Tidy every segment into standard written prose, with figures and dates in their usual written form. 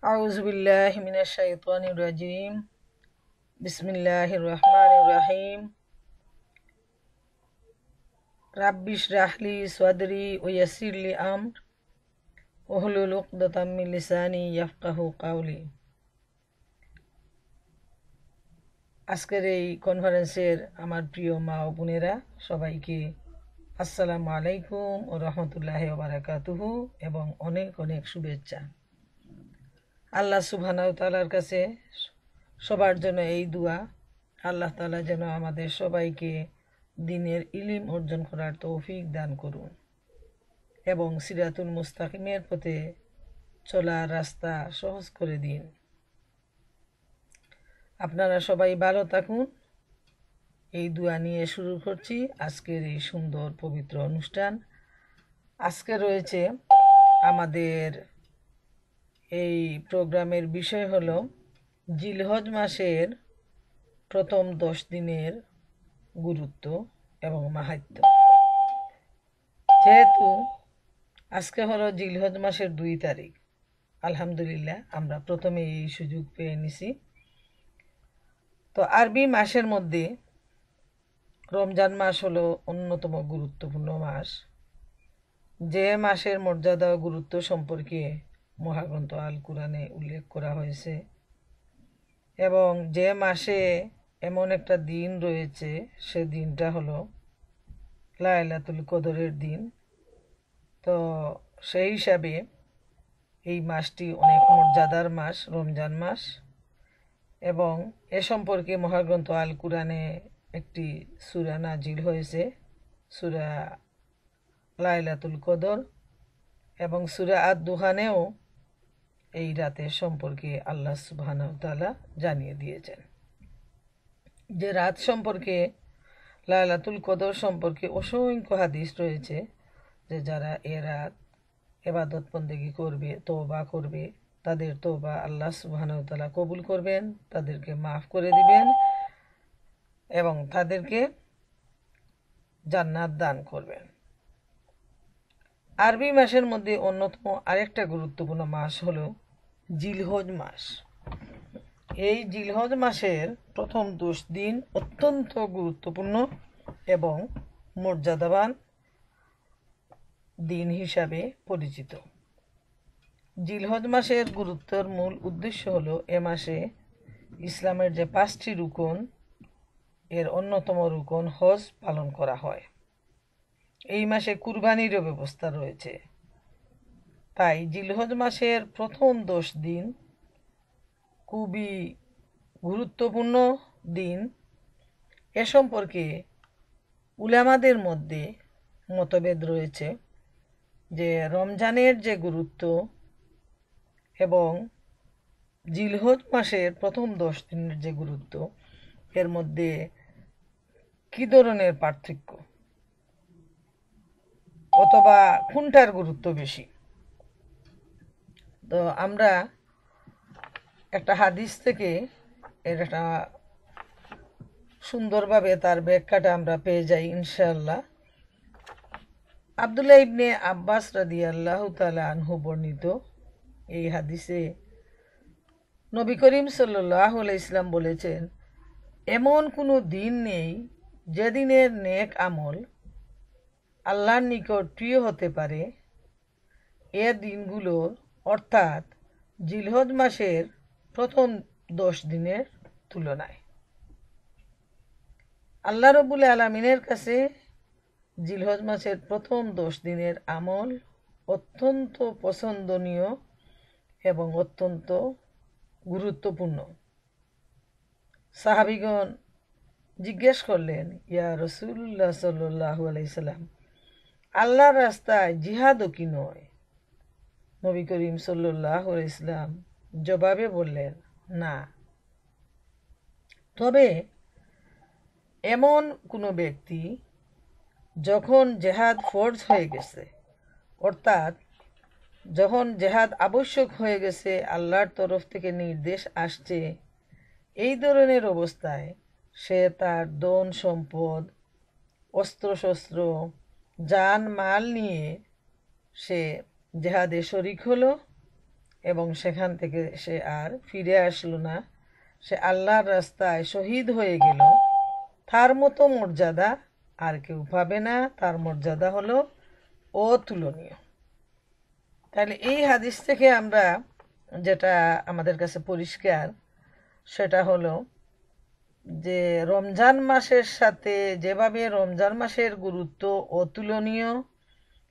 أعوذ بالله من الشيطان الرجيم بسم الله الرحمن الرحيم رب اشرح لي صدري ويسر لي أمر واحلل عقدة من لساني يفقهوا قولي। আজকের এই কনফারেন্সের আমার প্রিয় মা ও বোনেরা সবাইকে আসসালামু আলাইকুম ও রহমতুল্লাহি ওয়া বারাকাতুহু এবং অনেক অনেক শুভেচ্ছা। আল্লাহ সুবহানাহু ওয়া তাআলার কাছে সবার জন্য এই দোয়া, আল্লাহ তাআলা যেন আমাদের সবাইকে দ্বীনের ইলম অর্জন করার তৌফিক দান করুন এবং সিরাতুল মুস্তাকিমের পথে চলার রাস্তা সহজ করে দিন। আপনারা সবাই ভালো থাকুন, এই দোয়া নিয়ে শুরু করছি আজকের এই সুন্দর পবিত্র অনুষ্ঠান। আজকে রয়েছে আমাদের এই প্রোগ্রামের বিষয় হলো জিলহজ মাসের প্রথম 10 দিনের গুরুত্ব এবং মাহাত্ম্য। যেহেতু আজকে হলো জিলহজ মাসের 2 তারিখ, আলহামদুলিল্লাহ আমরা প্রথমে এই সুযোগ পেয়ে নিছি। তো আরবি মাসের মধ্যে রমজান মাস হলো অন্যতম গুরুত্বপূর্ণ মাস, যে মাসের মর্যাদা ও গুরুত্ব সম্পর্কে মহাগ্রন্থ আল কুরআনে উল্লেখ করা হয়েছে এবং যে মাসে এমন একটা দিন রয়েছে সে দিনটা হলো লাইলাতুল কদরের দিন। তো সেই হিসাবে এই মাসটি অনেক মর্যাদার মাস, রমজান মাস, এবং এ সম্পর্কে মহাগ্রন্থ আল কুরআনে একটি সূরা নাজিল হয়েছে, সূরা লাইলাতুল কদর, এবং সূরা আদ-দুহানেও এই রাতের সম্পর্কে আল্লাহ সুবহানাহু ওয়া তাআলা জানিয়ে দিয়েছেন যে রাত সম্পর্কে, লাইলাতুল কদর সম্পর্কে অসংখ্য হাদিস রয়েছে যে যারা এ রাত ইবাদত বন্দেগী করবে, তওবা করবে, তাদের তওবা আল্লাহ সুবহানাহু ওয়া তাআলা কবুল করবেন, তাদেরকে মাফ করে দিবেন এবং তাদেরকে জান্নাত দান করবেন। আরবি মাসের মধ্যে অন্যতম আরেকটা গুরুত্বপূর্ণ মাস হলো জিলহজ মাস। এই জিলহজ মাসের প্রথম 10 দিন অত্যন্ত গুরুত্বপূর্ণ এবং মর্যাদাবান দিন হিসাবে পরিচিত। জিলহজ মাসের গুরুত্বের মূল উদ্দেশ্য হলো এ মাসে ইসলামের যে 5টি রুকন এর অন্যতম রুকন হজ পালন করা হয়। এই মাসে কুরবানিরও ব্যবস্থা রয়েছে। তাই জিলহজ মাসের প্রথম 10 দিন খুবই গুরুত্বপূর্ণ দিন। এ সম্পর্কে উলামাদের মধ্যে মতভেদ রয়েছে যে রমজানের যে গুরুত্ব এবং জিলহজ মাসের প্রথম 10 দিনের যে গুরুত্ব, এর মধ্যে কী ধরনের পার্থক্য অথবা কোনটার গুরুত্ব বেশি। তো আমরা একটা হাদিস থেকে এর একটা সুন্দরভাবে তার ব্যাখ্যাটা আমরা পেয়ে যাই ইনশাআল্লাহ। আব্দুল্লাহ ইবনে আব্বাস রাদিয়াল্লাহু তাআলা আনহু বর্ণিত এই হাদিসে নবী করিম সাল্লাল্লাহু আলাইহি ওয়াসাল্লাম বলেছেন, এমন কোনো দিন নেই যেদিনের নেক আমল আল্লাহর নিকট প্রিয় হতে পারে এ দিনগুলোর, অর্থাৎ জিলহজ মাসের প্রথম 10 দিনের তুলনায়। আল্লাহ রাব্বুল আলামিনের কাছে জিলহজ মাসের প্রথম 10 দিনের আমল অত্যন্ত পছন্দনীয় এবং অত্যন্ত গুরুত্বপূর্ণ। সাহাবীগণ জিজ্ঞেস করলেন, ইয়া রাসূলুল্লাহ সাল্লাল্লাহু আলাইহি সাল্লাম, আল্লাহর রাস্তায় জিহাদও কি নয়? নবী করিম সাল্লাল্লাহু আলাইহি সাল্লাম জবাবে বললেন, না, তবে এমন কোনো ব্যক্তি যখন জেহাদ ফরজ হয়ে গেছে, অর্থাৎ যখন জেহাদ আবশ্যক হয়ে গেছে, আল্লাহর তরফ থেকে নির্দেশ আসছে, এই ধরনের অবস্থায় সে তার ধন সম্পদ, অস্ত্রশস্ত্র, জান মাল নিয়ে সে জেহাদে শরিক হলো এবং সেখান থেকে সে আর ফিরে আসলো না, সে আল্লাহর রাস্তায় শহীদ হয়ে গেল, তার মতো মর্যাদা আর কেউ পাবে না। তার মর্যাদা হলো অতুলনীয়। তাহলে এই হাদিস থেকে আমরা যেটা আমাদের কাছে পরিষ্কার, সেটা হলো যে রমজান মাসের সাথে যেভাবে রমজান মাসের গুরুত্ব অতুলনীয়,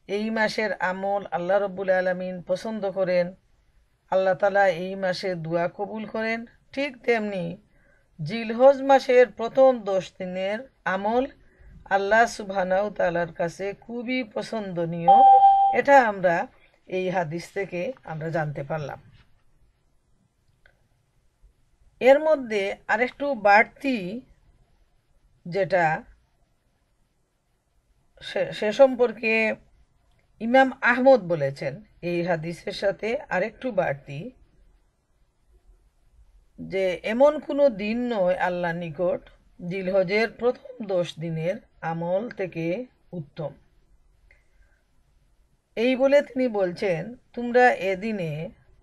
এই মাসের আমল আল্লাহ রব্বুল আলামিন পছন্দ করেন, আল্লাহ তাআলা এই মাসে দোয়া কবুল করেন, ঠিক তেমনি জিলহজ মাসের প্রথম 10 দিনের আমল আল্লাহ সুবহানাহু তাআলার কাছে খুবই পছন্দনীয়। এটা আমরা এই হাদিস থেকে আমরা জানতে পারলাম। এর মধ্যে আরেকটু বাড়তি যেটা সে সম্পর্কে ইমাম আহমদ বলেছেন, এই হাদিসের সাথে আরেকটু বাড়তি যে এমন কোনো দিন নয় আল্লাহর নিকট জিলহজের প্রথম 10 দিনের আমল থেকে উত্তম। এই বলে তিনি বলছেন, তোমরা এদিনে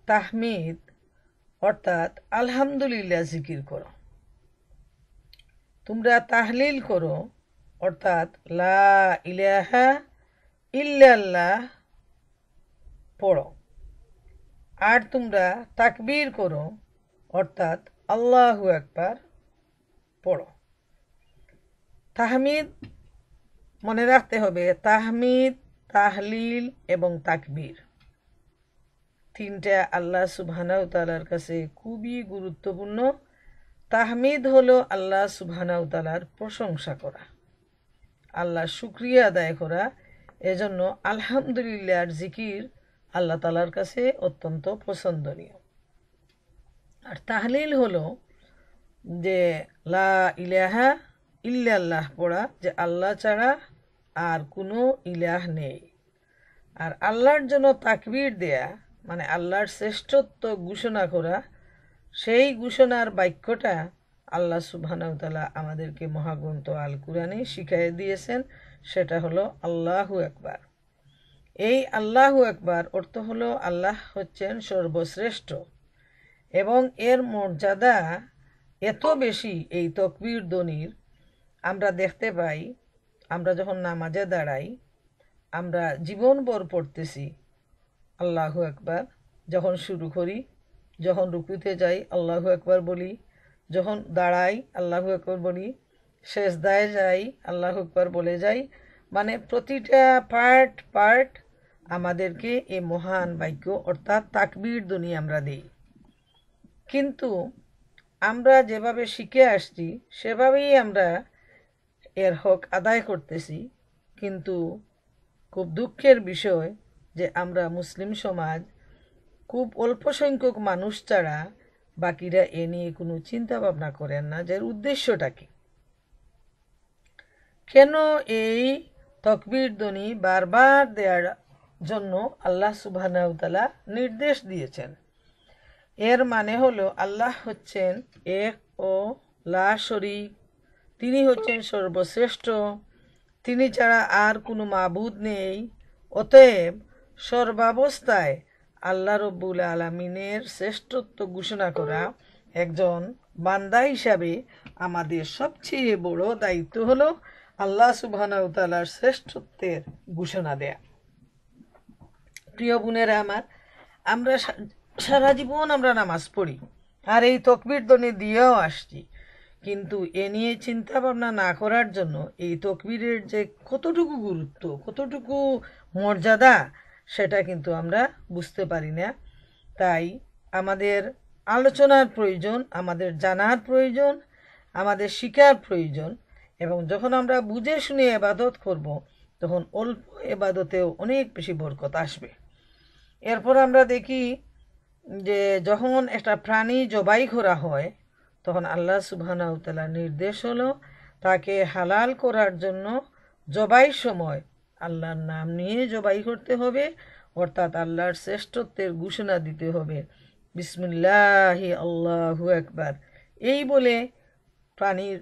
তাহমিদ অর্থাৎ আলহামদুলিল্লাহ জিকির করো, তোমরা তাহলিল করো অর্থাৎ লা ইলাহা ইল্লাল্লাহ পড়ো, আর তোমরা তাকবীর করো অর্থাৎ আল্লাহু আকবার পড়ো। তাহমিদ মনে রাখতে হবে, তাহমিদ, তাহলিল এবং তাকবীর তিনটা আল্লাহ সুবহানাহু তাআলার কাছে খুবই গুরুত্বপূর্ণ। তাহমিদ হলো আল্লাহ সুবহানাহু তাআলার প্রশংসা করা, আল্লাহর শুকরিয়া আদায় করা। এজন্য আলহামদুলিল্লাহর জিকির আল্লাহ তাআলার কাছে অত্যন্ত পছন্দনীয়। আর তাহলিল হলো যে লা ইলাহা ইল্লাল্লাহ পড়া, যে আল্লাহ ছাড়া আর কোনো ইলাহ নেই। আর আল্লাহর জন্য তাকবীর দেয়া মানে আল্লাহর শ্রেষ্ঠত্ব ঘোষণা করা। সেই ঘোষণার বাক্যটা আল্লাহ সুবহানাহু তাআলা আমাদেরকে মহাগ্রন্থ আল কুরআনে শিখিয়ে দিয়েছেন, সেটা হলো আল্লাহু আকবার। এই আল্লাহু আকবার অর্থ হলো আল্লাহ হচ্ছেন সর্বশ্রেষ্ঠ, এবং এর মর্যাদা এত বেশি এই তাকবীর ধ্বনির। আমরা দেখতে পাই, আমরা যখন নামাজে দাঁড়াই আমরা জীবনভর পড়তেছি আল্লাহু আকবার। যখন শুরু করি, যখন রুকুতে যাই আল্লাহু আকবার বলি, যখন দাঁড়াই আল্লাহু আকবার বলি, সেজদায় যাই আল্লাহু আকবার বলে যাই। মানে প্রতিটা পার্ট আমাদেরকে এই মহান বাক্য অর্থাৎ তাকবীর ধ্বনি আমরা দিই। কিন্তু আমরা যেভাবে শিখে আসছি সেভাবেই আমরা এর হক আদায় করতেছি, কিন্তু খুব দুঃখের বিষয় যে আমরা মুসলিম সমাজ খুব অল্প সংখ্যক মানুষ ছাড়া বাকিরা এ নিয়ে কোনো চিন্তা ভাবনা করেন না যে উদ্দেশ্যটা কি, কেন এই তাকবীর ধ্বনি বারবার দেওয়ার জন্য আল্লাহ সুবহানাহু তাআলা নির্দেশ দিয়েছেন। এর মানে হলো আল্লাহ হচ্ছেন এক ও লা শরীক, তিনি হচ্ছেন সর্বশ্রেষ্ঠ, তিনি ছাড়া আর কোনো মাবুদ নেই। অতএব সর্বাবস্থায় আল্লাহ রব্বুল আলামিনের শ্রেষ্ঠত্ব ঘোষণা করা একজন বান্দা হিসাবে আমাদের সবচেয়ে বড় দায়িত্ব হলো আল্লাহ সুবহানাহু তাআলার শ্রেষ্ঠত্বের ঘোষণা দেয়া। প্রিয় বোনেরা আমার, আমরা সারা জীবন আমরা নামাজ পড়ি আর এই তাকবীর ধ্বনি দিয়েও আসছি, কিন্তু এ নিয়ে চিন্তা ভাবনা না করার জন্য এই তাকবীরের যে কতটুকু গুরুত্ব, কতটুকু মর্যাদা, সেটা কিন্তু আমরা বুঝতে পারি না। তাই আমাদের আলোচনার প্রয়োজন, আমাদের জানার প্রয়োজন, আমাদের শিখার প্রয়োজন। এবং যখন আমরা বুঝে শুনে ইবাদত করব, তখন অল্প ইবাদতেও অনেক বেশি বরকত আসবে। এরপর আমরা দেখি যে যখন একটা প্রাণী জবাই করা হয়, তখন আল্লাহ সুবহানাহু তাআলা নির্দেশ হলো তাকে হালাল করার জন্য জবাইয়ের সময় আল্লাহর নাম নিয়ে জবাই করতে হবে, অর্থাৎ আল্লাহর শ্রেষ্ঠত্বের ঘোষণা দিতে হবে, বিসমিল্লাহি আল্লাহু আকবার এই বলে প্রাণীর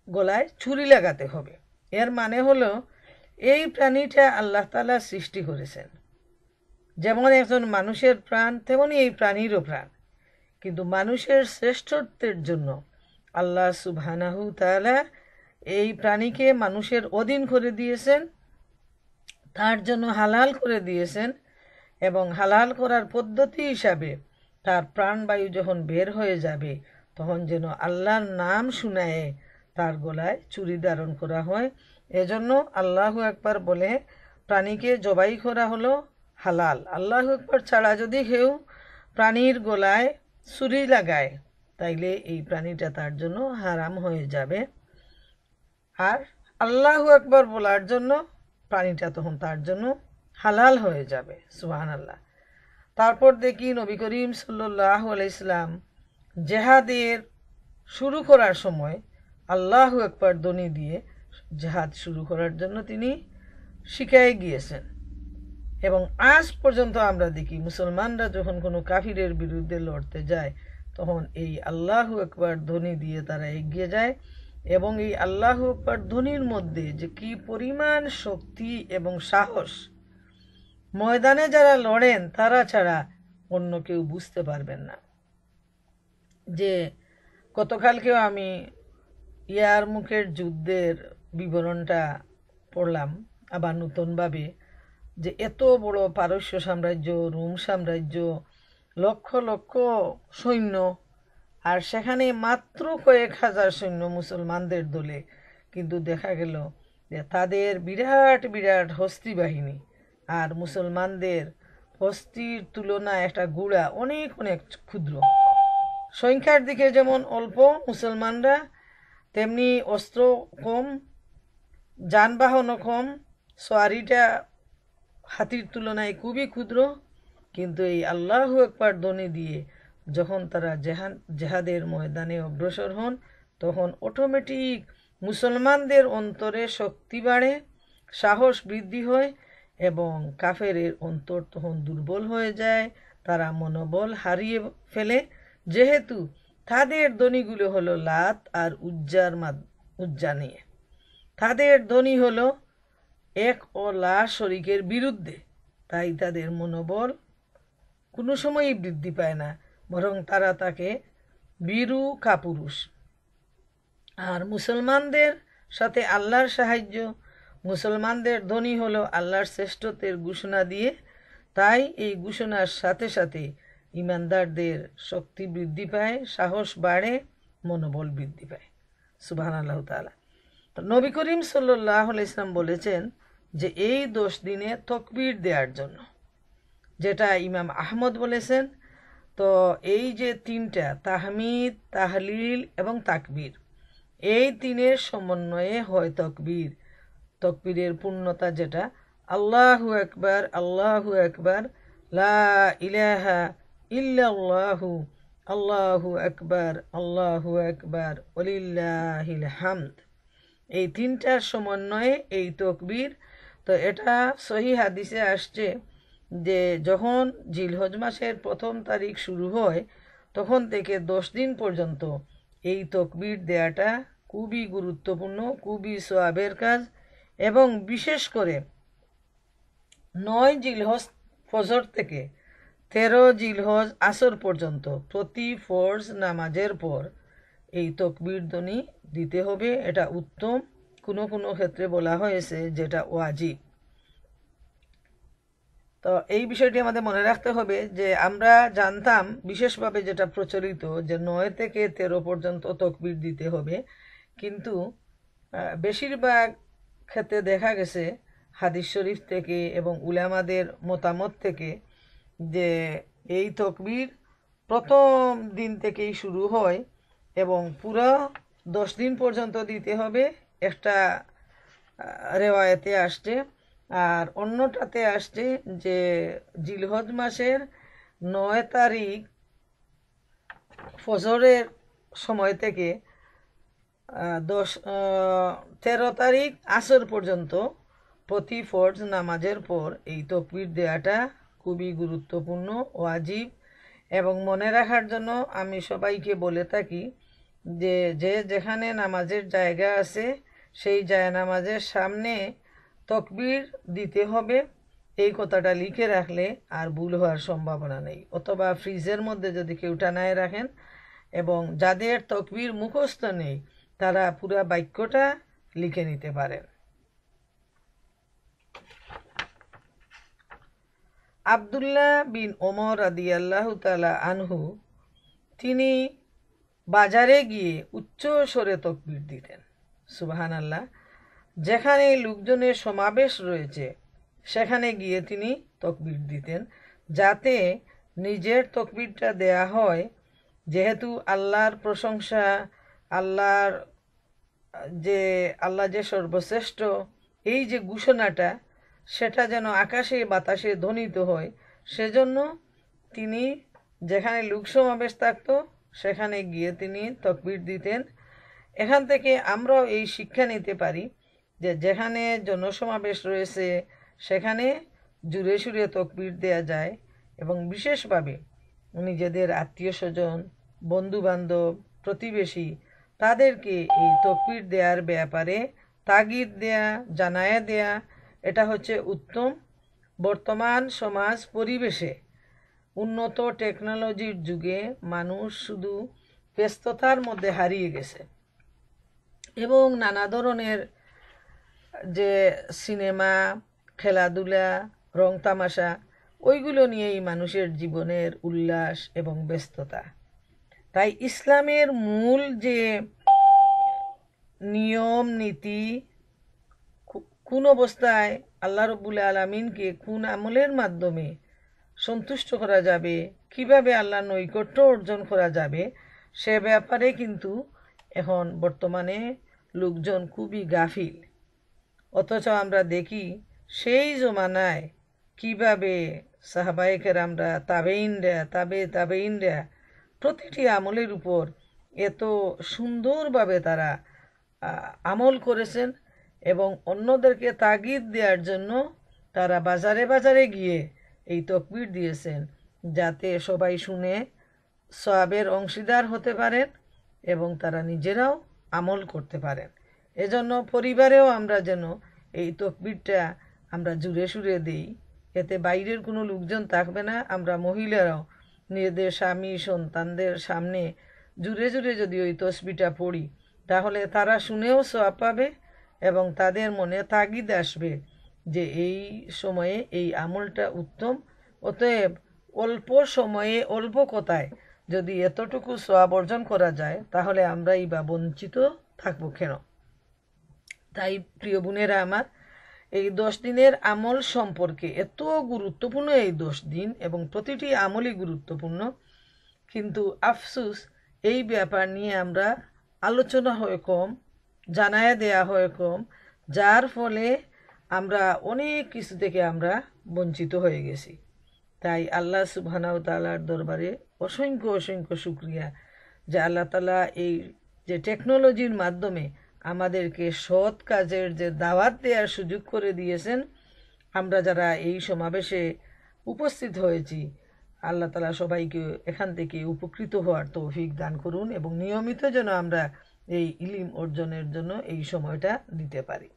গলায় ছুরি লাগাতে হবে। এর মানে হলো এই প্রাণীটা আল্লাহ তাআলা সৃষ্টি করেছেন, যেমন একজন মানুষের প্রাণ তেমনি এই প্রাণীরও প্রাণ, কিন্তু মানুষের শ্রেষ্ঠত্বের জন্য আল্লাহ সুবহানাহু তাআলা এই প্রাণীকে মানুষের অধীন করে দিয়েছেন, তার জন্য হালাল করে দিয়েছেন, এবং হালাল করার পদ্ধতি হিসাবে তার প্রাণবায়ু যখন বের হয়ে যাবে তখন যেন আল্লাহর নাম শুনায়ে তার গলায় চুরি ধারণ করা হয়। এজন্য আল্লাহু আকবার বলে প্রাণীকে জবাই করা হলো হালাল। আল্লাহু আকবার ছাড়া যদি কেউ প্রাণীর গলায় ছুরি লাগায় তাইলে এই প্রাণীটা তার জন্য হারাম হয়ে যাবে, আর আল্লাহু আকবার বলার জন্য প্রাণীটা তখন তার জন্য হালাল হয়ে যাবে। সুবহানাল্লাহ। তারপর দেখি নবী করিম সাল্লাল্লাহু আলাইহি সাল্লাম জেহাদের শুরু করার সময় আল্লাহু আকবার ধ্বনি দিয়ে জেহাদ শুরু করার জন্য তিনি শিখাই গিয়েছেন। এবং আজ পর্যন্ত আমরা দেখি মুসলমানরা যখন কোনো কাফিরের বিরুদ্ধে লড়তে যায় তখন এই আল্লাহু আকবার ধ্বনি দিয়ে তারা এগিয়ে যায়, এবং এই আল্লাহু আকবার ধ্বনির মধ্যে যে কি পরিমাণ শক্তি এবং সাহস, ময়দানে যারা লড়েন তারা ছাড়া অন্য কেউ বুঝতে পারবেন না। যে গতকালকেও আমি ইয়ারমুকের যুদ্ধের বিবরণটা পড়লাম আবার নতুনভাবে, যে এত বড় পারস্য সাম্রাজ্য, রোম সাম্রাজ্য, লক্ষ লক্ষ সৈন্য, আর সেখানে মাত্র কয়েক হাজার সৈন্য মুসলমানদের দলে, কিন্তু দেখা গেল যে তাদের বিরাট বিরাট হস্তি বাহিনী, আর মুসলমানদের হস্তির তুলনায় একটা গুড়া অনেক অনেক ক্ষুদ্র। সংখ্যার দিকে যেমন অল্প মুসলমানরা, তেমনি অস্ত্র কম, যানবাহনও কম, সোয়ারিটা হাতির তুলনায় খুবই ক্ষুদ্র। কিন্তু এই আল্লাহু আকবার ধ্বনি দিয়ে যখন তারা জেহাদের ময়দানে অগ্রসর হন তখন অটোমেটিক মুসলমানদের অন্তরে শক্তি বাড়ে, সাহস বৃদ্ধি হয়, এবং কাফেরের অন্তর তখন দুর্বল হয়ে যায়, তারা মনোবল হারিয়ে ফেলে, যেহেতু তাদের ধ্বনিগুলো হলো লাত আর উজ্জা নিয়ে। তাদের ধ্বনি হলো এক ও লা শরীকের বিরুদ্ধে, তাই তাদের মনোবল কোনো সময়ই বৃদ্ধি পায় না, বরং তারা তাকে বীরু কাপুরুষ। আর মুসলমানদের সাথে আল্লাহর সাহায্য, মুসলমানদের ধ্বনি হলো আল্লাহর শ্রেষ্ঠত্বের ঘোষণা দিয়ে, তাই এই ঘোষণার সাথে সাথে ইমানদারদের শক্তি বৃদ্ধি পায়, সাহস বাড়ে, মনোবল বৃদ্ধি পায়। সুবহানাল্লাহু তাআলা। তো নবী করিম সাল্লাল্লাহু আলাইহি সাল্লাম বলেছেন যে এই 10 দিনে তাকবীর দেওয়ার জন্য, যেটা ইমাম আহমদ বলেছেন। তো এই যে তিনটা তাহমিদ, তাহলিল এবং তাকবীর, এই তিনের সমন্বয়ে হয় তকবীর। তকবীরের পূর্ণতা যেটা আল্লাহু আকবার, আল্লাহু আকবার, লা ইলাহা ইল্লাল্লাহু, আল্লাহু আকবার, আল্লাহু আকবার, ওয়ালিল্লাহিল হামদ। এই তিনটার সমন্বয়ে এই তকবীর। তো এটা সহি হাদিসে আসছে যে যখন জিলহজ মাসের 1ম তারিখ শুরু হয় তখন থেকে 10 দিন পর্যন্ত এই তকবীর দেয়াটা খুবই গুরুত্বপূর্ণ, খুবই সওয়াবের কাজ। এবং বিশেষ করে 9 জিলহজ ফজর থেকে 13 জিলহজ আসর পর্যন্ত প্রতি ফরজ নামাজের পর এই তকবীর ধ্বনি দিতে হবে। এটা উত্তম, কোনো কোনো ক্ষেত্রে বলা হয়েছে যেটা ওয়াজিব। তো এই বিষয়টি আমাদের মনে রাখতে হবে যে আমরা জানতাম বিশেষভাবে যেটা প্রচলিত যে 9 থেকে 13 পর্যন্ত তকবীর দিতে হবে, কিন্তু বেশিরভাগ ক্ষেত্রে দেখা গেছে হাদিস শরীফ থেকে এবং উলামাদের মতামত থেকে যে এই তকবীর প্রথম দিন থেকেই শুরু হয় এবং পুরো 10 দিন পর্যন্ত দিতে হবে, একটা রেওয়ায়েতে আসছে। আর অন্যটাতে আসছে যে জিলহজ মাসের 9 তারিখ ফজরের সময় থেকে 13 তারিখ আসর পর্যন্ত প্রতি ফরজ নামাজের পর এই তকবীর দেওয়াটা খুবই গুরুত্বপূর্ণ, ওয়াজিব। এবং মনে রাখার জন্য আমি সবাইকে বলে থাকি যে যেখানে নামাজের জায়গা আছে সেই নামাজের সামনে তকবীর দিতে হবে, এই কথাটা লিখে রাখলে আর ভুল হওয়ার সম্ভাবনা নেই। অথবা ফ্রিজের মধ্যে যদি কেউ টানায় রাখেন, এবং যাদের তকবীর মুখস্থ নেই তারা পুরা বাক্যটা লিখে নিতে পারেন। আব্দুল্লাহ বিন ওমর রাদিয়াল্লাহু তাআলা আনহু, তিনি বাজারে গিয়ে উচ্চ স্বরে তকবীর দিতেন। সুবহানাল্লাহ। যেখানে লোকজনের সমাবেশ রয়েছে সেখানে গিয়ে তিনি তকবীর দিতেন, যাতে নিজের তকবীরটা দেয়া হয়, যেহেতু আল্লাহর প্রশংসা, আল্লাহ যে সর্বশ্রেষ্ঠ, এই যে ঘোষণাটা, সেটা যেন আকাশে বাতাসে ধ্বনিত হয়, সেজন্য তিনি যেখানে লোক সমাবেশ থাকতো সেখানে গিয়ে তিনি তকবীর দিতেন। এখান থেকে আমরাও এই শিক্ষা নিতে পারি যে যেখানে জনসমাবেশ রয়েছে সেখানে জুড়ে সুরে তকবীর দেয়া যায়, এবং বিশেষভাবে নিজেদের আত্মীয় স্বজন, বন্ধুবান্ধব, প্রতিবেশী, তাদেরকে এই তকবীর দেওয়ার ব্যাপারে তাগিদ দেয়া, জানায়া দেয়া, এটা হচ্ছে উত্তম। বর্তমান সমাজ পরিবেশে উন্নত টেকনোলজির যুগে মানুষ শুধু ব্যস্ততার মধ্যে হারিয়ে গেছে, এবং নানা ধরনের যে সিনেমা, খেলাধুলা, রং তামাশা, ওইগুলো নিয়েই মানুষের জীবনের উল্লাস এবং ব্যস্ততা। তাই ইসলামের মূল যে নিয়ম নীতি, কোন অবস্থায় আল্লাহ রাব্বুল আলামিনকে কোন আমলের মাধ্যমে সন্তুষ্ট করা যাবে, কিভাবে আল্লাহর নৈকট্য অর্জন করা যাবে, সে ব্যাপারে কিন্তু এখন বর্তমানে লোকজন খুবই গাফিল। অথচ আমরা দেখি সেই জমানায় কিভাবে সাহাবায়ে কেরামরা, তাবেঈনরা প্রতিটি আমলের উপর এত সুন্দরভাবে তারা আমল করেছেন, এবং অন্যদেরকে তাগিদ দেওয়ার জন্য তারা বাজারে বাজারে গিয়ে এই তকবীর দিয়েছেন, যাতে সবাই শুনে সওয়াবের অংশীদার হতে পারেন এবং তারা নিজেরাও আমল করতে পারেন। এজন্য পরিবারেও আমরা যেন এই তকবীরটা আমরা জুড়ে সুরে দিই, এতে বাইরের কোনো লোকজন থাকবে না। আমরা মহিলারাও নিজেদের স্বামী সন্তানদের সামনে জুড়ে জুড়ে যদি ওই তসবিটা পড়ি, তাহলে তারা শুনেও সওয়াব পাবে এবং তাদের মনে তাগিদ আসবে যে এই সময়ে এই আমলটা উত্তম। অতএব অল্প সময়ে অল্প কথায় যদি এতটুকু সওয়াব অর্জন করা যায়, তাহলে আমরাই বা বঞ্চিত থাকবো কেন? তাই প্রিয় বোনেরা আমার, এই 10 দিনের আমল সম্পর্কে, এত গুরুত্বপূর্ণ এই 10 দিন এবং প্রতিটি আমলই গুরুত্বপূর্ণ, কিন্তু আফসোস এই ব্যাপার নিয়ে আমরা আলোচনা হয় কম, জানায়া দেয়া হয় কম, যার ফলে আমরা অনেক কিছু থেকে আমরা বঞ্চিত হয়ে গেছি। তাই আল্লাহ সুবহানাহু তাআলার দরবারে অসংখ্য অসংখ্য শুকরিয়া যে আল্লাহ তাআলা এই যে টেকনোলজির মাধ্যমে আমাদেরকে সৎ কাজের যে দাওয়াত দেওয়ার সুযোগ করে দিয়েছেন। আমরা যারা এই সমাবেশে উপস্থিত হয়েছি, আল্লাহ তাআলা সবাইকে এখান থেকে উপকৃত হওয়ার তৌফিক দান করুন, এবং নিয়মিত যেন আমরা এই ইলম অর্জনের জন্য এই সময়টা দিতে পারি।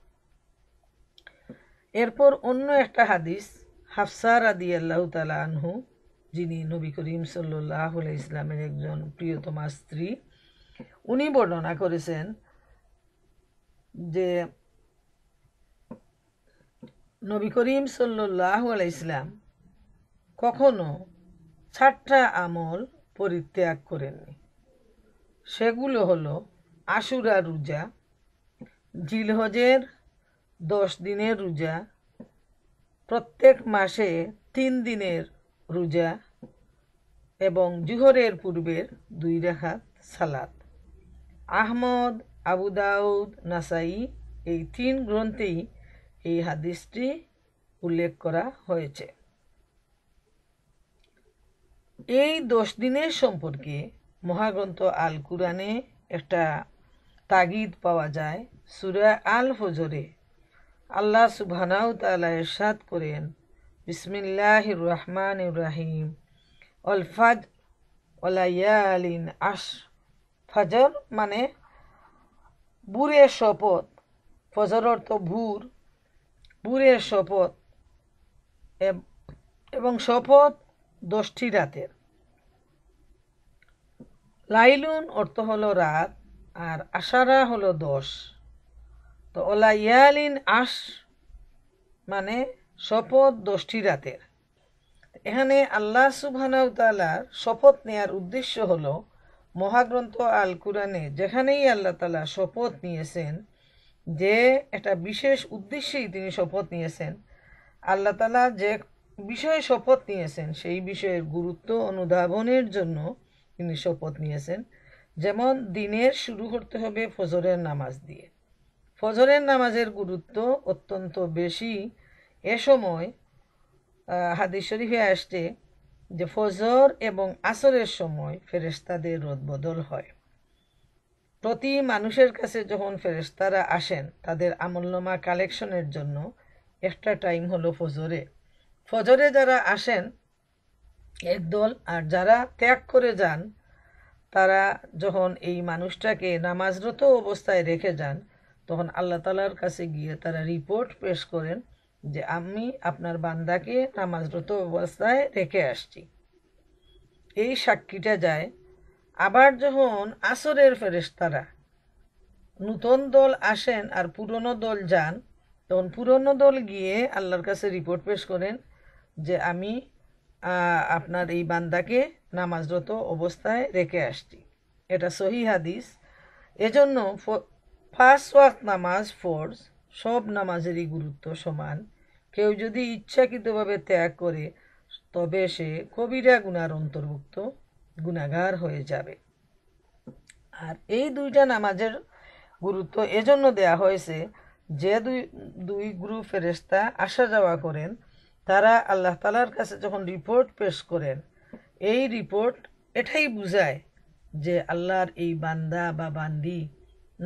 এরপর অন্য একটা হাদিস, হাফসা রাদিয়াল্লাহু তাআলা আনহু, যিনি নবী করিম সাল্লাল্লাহু আলাইহি ইসলামের একজন প্রিয়তমা স্ত্রী, উনি বর্ণনা করেছেন যে নবী করিম সাল্লাল্লাহু আলাইহি ইসলাম কখনো 4টা আমল পরিত্যাগ করেননি। সেগুলো হলো আশুরা রোজা, জিলহজের 10 দিনের রোজা, প্রত্যেক মাসে 3 দিনের রোজা, এবং জুহরের পূর্বের 2 রাকাত সালাত। আহমদ, আবু দাউদ, নাসাই, এই 3 গ্রন্থেই এই হাদিসটি উল্লেখ করা হয়েছে। এই 10 দিনের সম্পর্কে মহাগ্রন্থ আল কুরআনে একটা তাগিদ পাওয়া যায়। সূরা আল ফজরে আল্লাহ সুবহানাহু তাআলা ইরশাদ করেন, বিসমিল্লাহির রহমানির রহিম, ওয়াল ফাজর ওয়া লায়ালিন আশর। ফজর মানে ভোরের শপথ, ফজর অর্থ ভোর, ভোরের শপথ, এবং শপথ 10টি রাতের। লাইলুন অর্থ হলো রাত, আর আশারা হলো 10। তো ওলা ইয়ালিন আশ মানে শপথ 10টি রাতের। এখানে আল্লাহ সুবহানাহু ওয়া তাআলার শপথ নেয়ার উদ্দেশ্য হলো মহাগ্রন্থ আল কুরআনে যেখানেই আল্লাহ তাআলা শপথ নিয়েছেন, যে একটা বিশেষ উদ্দেশ্যেই তিনি শপথ নিয়েছেন। আল্লাহ তাআলা যে বিষয়ে শপথ নিয়েছেন সেই বিষয়ের গুরুত্ব অনুধাবনের জন্য তিনি শপথ নিয়েছেন। যেমন দিনের শুরু করতে হবে ফজরের নামাজ দিয়ে। ফজরের নামাজের গুরুত্ব অত্যন্ত বেশি। এ সময় হাদিস শরীফে আসছে যে ফজর এবং আসরের সময় ফেরেশতাদের রদবদল হয়। প্রতি মানুষের কাছে যখন ফেরেশতারা আসেন তাদের আমলনামা কালেকশনের জন্য একটা টাইম হলো ফজরে। ফজরে যারা আসেন একদল, আর যারা ত্যাগ করে যান তারা যখন এই মানুষটাকে নামাজরত অবস্থায় রেখে যান তখন আল্লাহ তাআলার কাছে গিয়ে তারা রিপোর্ট পেশ করেন যে আমি আপনার বান্দাকে নামাজরত অবস্থায় রেখে আসছি। এই সাক্ষীটা যায়। আবার যখন আসরের ফেরেশতারা নূতন দল আসেন আর পুরনো দল যান, তখন পুরনো দল গিয়ে আল্লাহর কাছে রিপোর্ট পেশ করেন যে আমি আপনার এই বান্দাকে নামাজরত অবস্থায় রেখে আসছি। এটা সহিহ হাদিস। এজন্য 5 ওয়াক্ত নামাজ ফরজ। সব নামাজেরই গুরুত্ব সমান। কেউ যদি ইচ্ছাকৃতভাবে ত্যাগ করে তবে সে কবিরা গুনার অন্তর্ভুক্ত, গুনাহগার হয়ে যাবে। আর এই দুইটা নামাজের গুরুত্ব এজন্য দেয়া হয়েছে যে দুই গ্রুপ ফেরেশতা আসা যাওয়া করেন তারা আল্লাহ তাআলার কাছে যখন রিপোর্ট পেশ করেন, এই রিপোর্ট এটাই বুঝায় যে আল্লাহর এই বান্দা বা বান্দি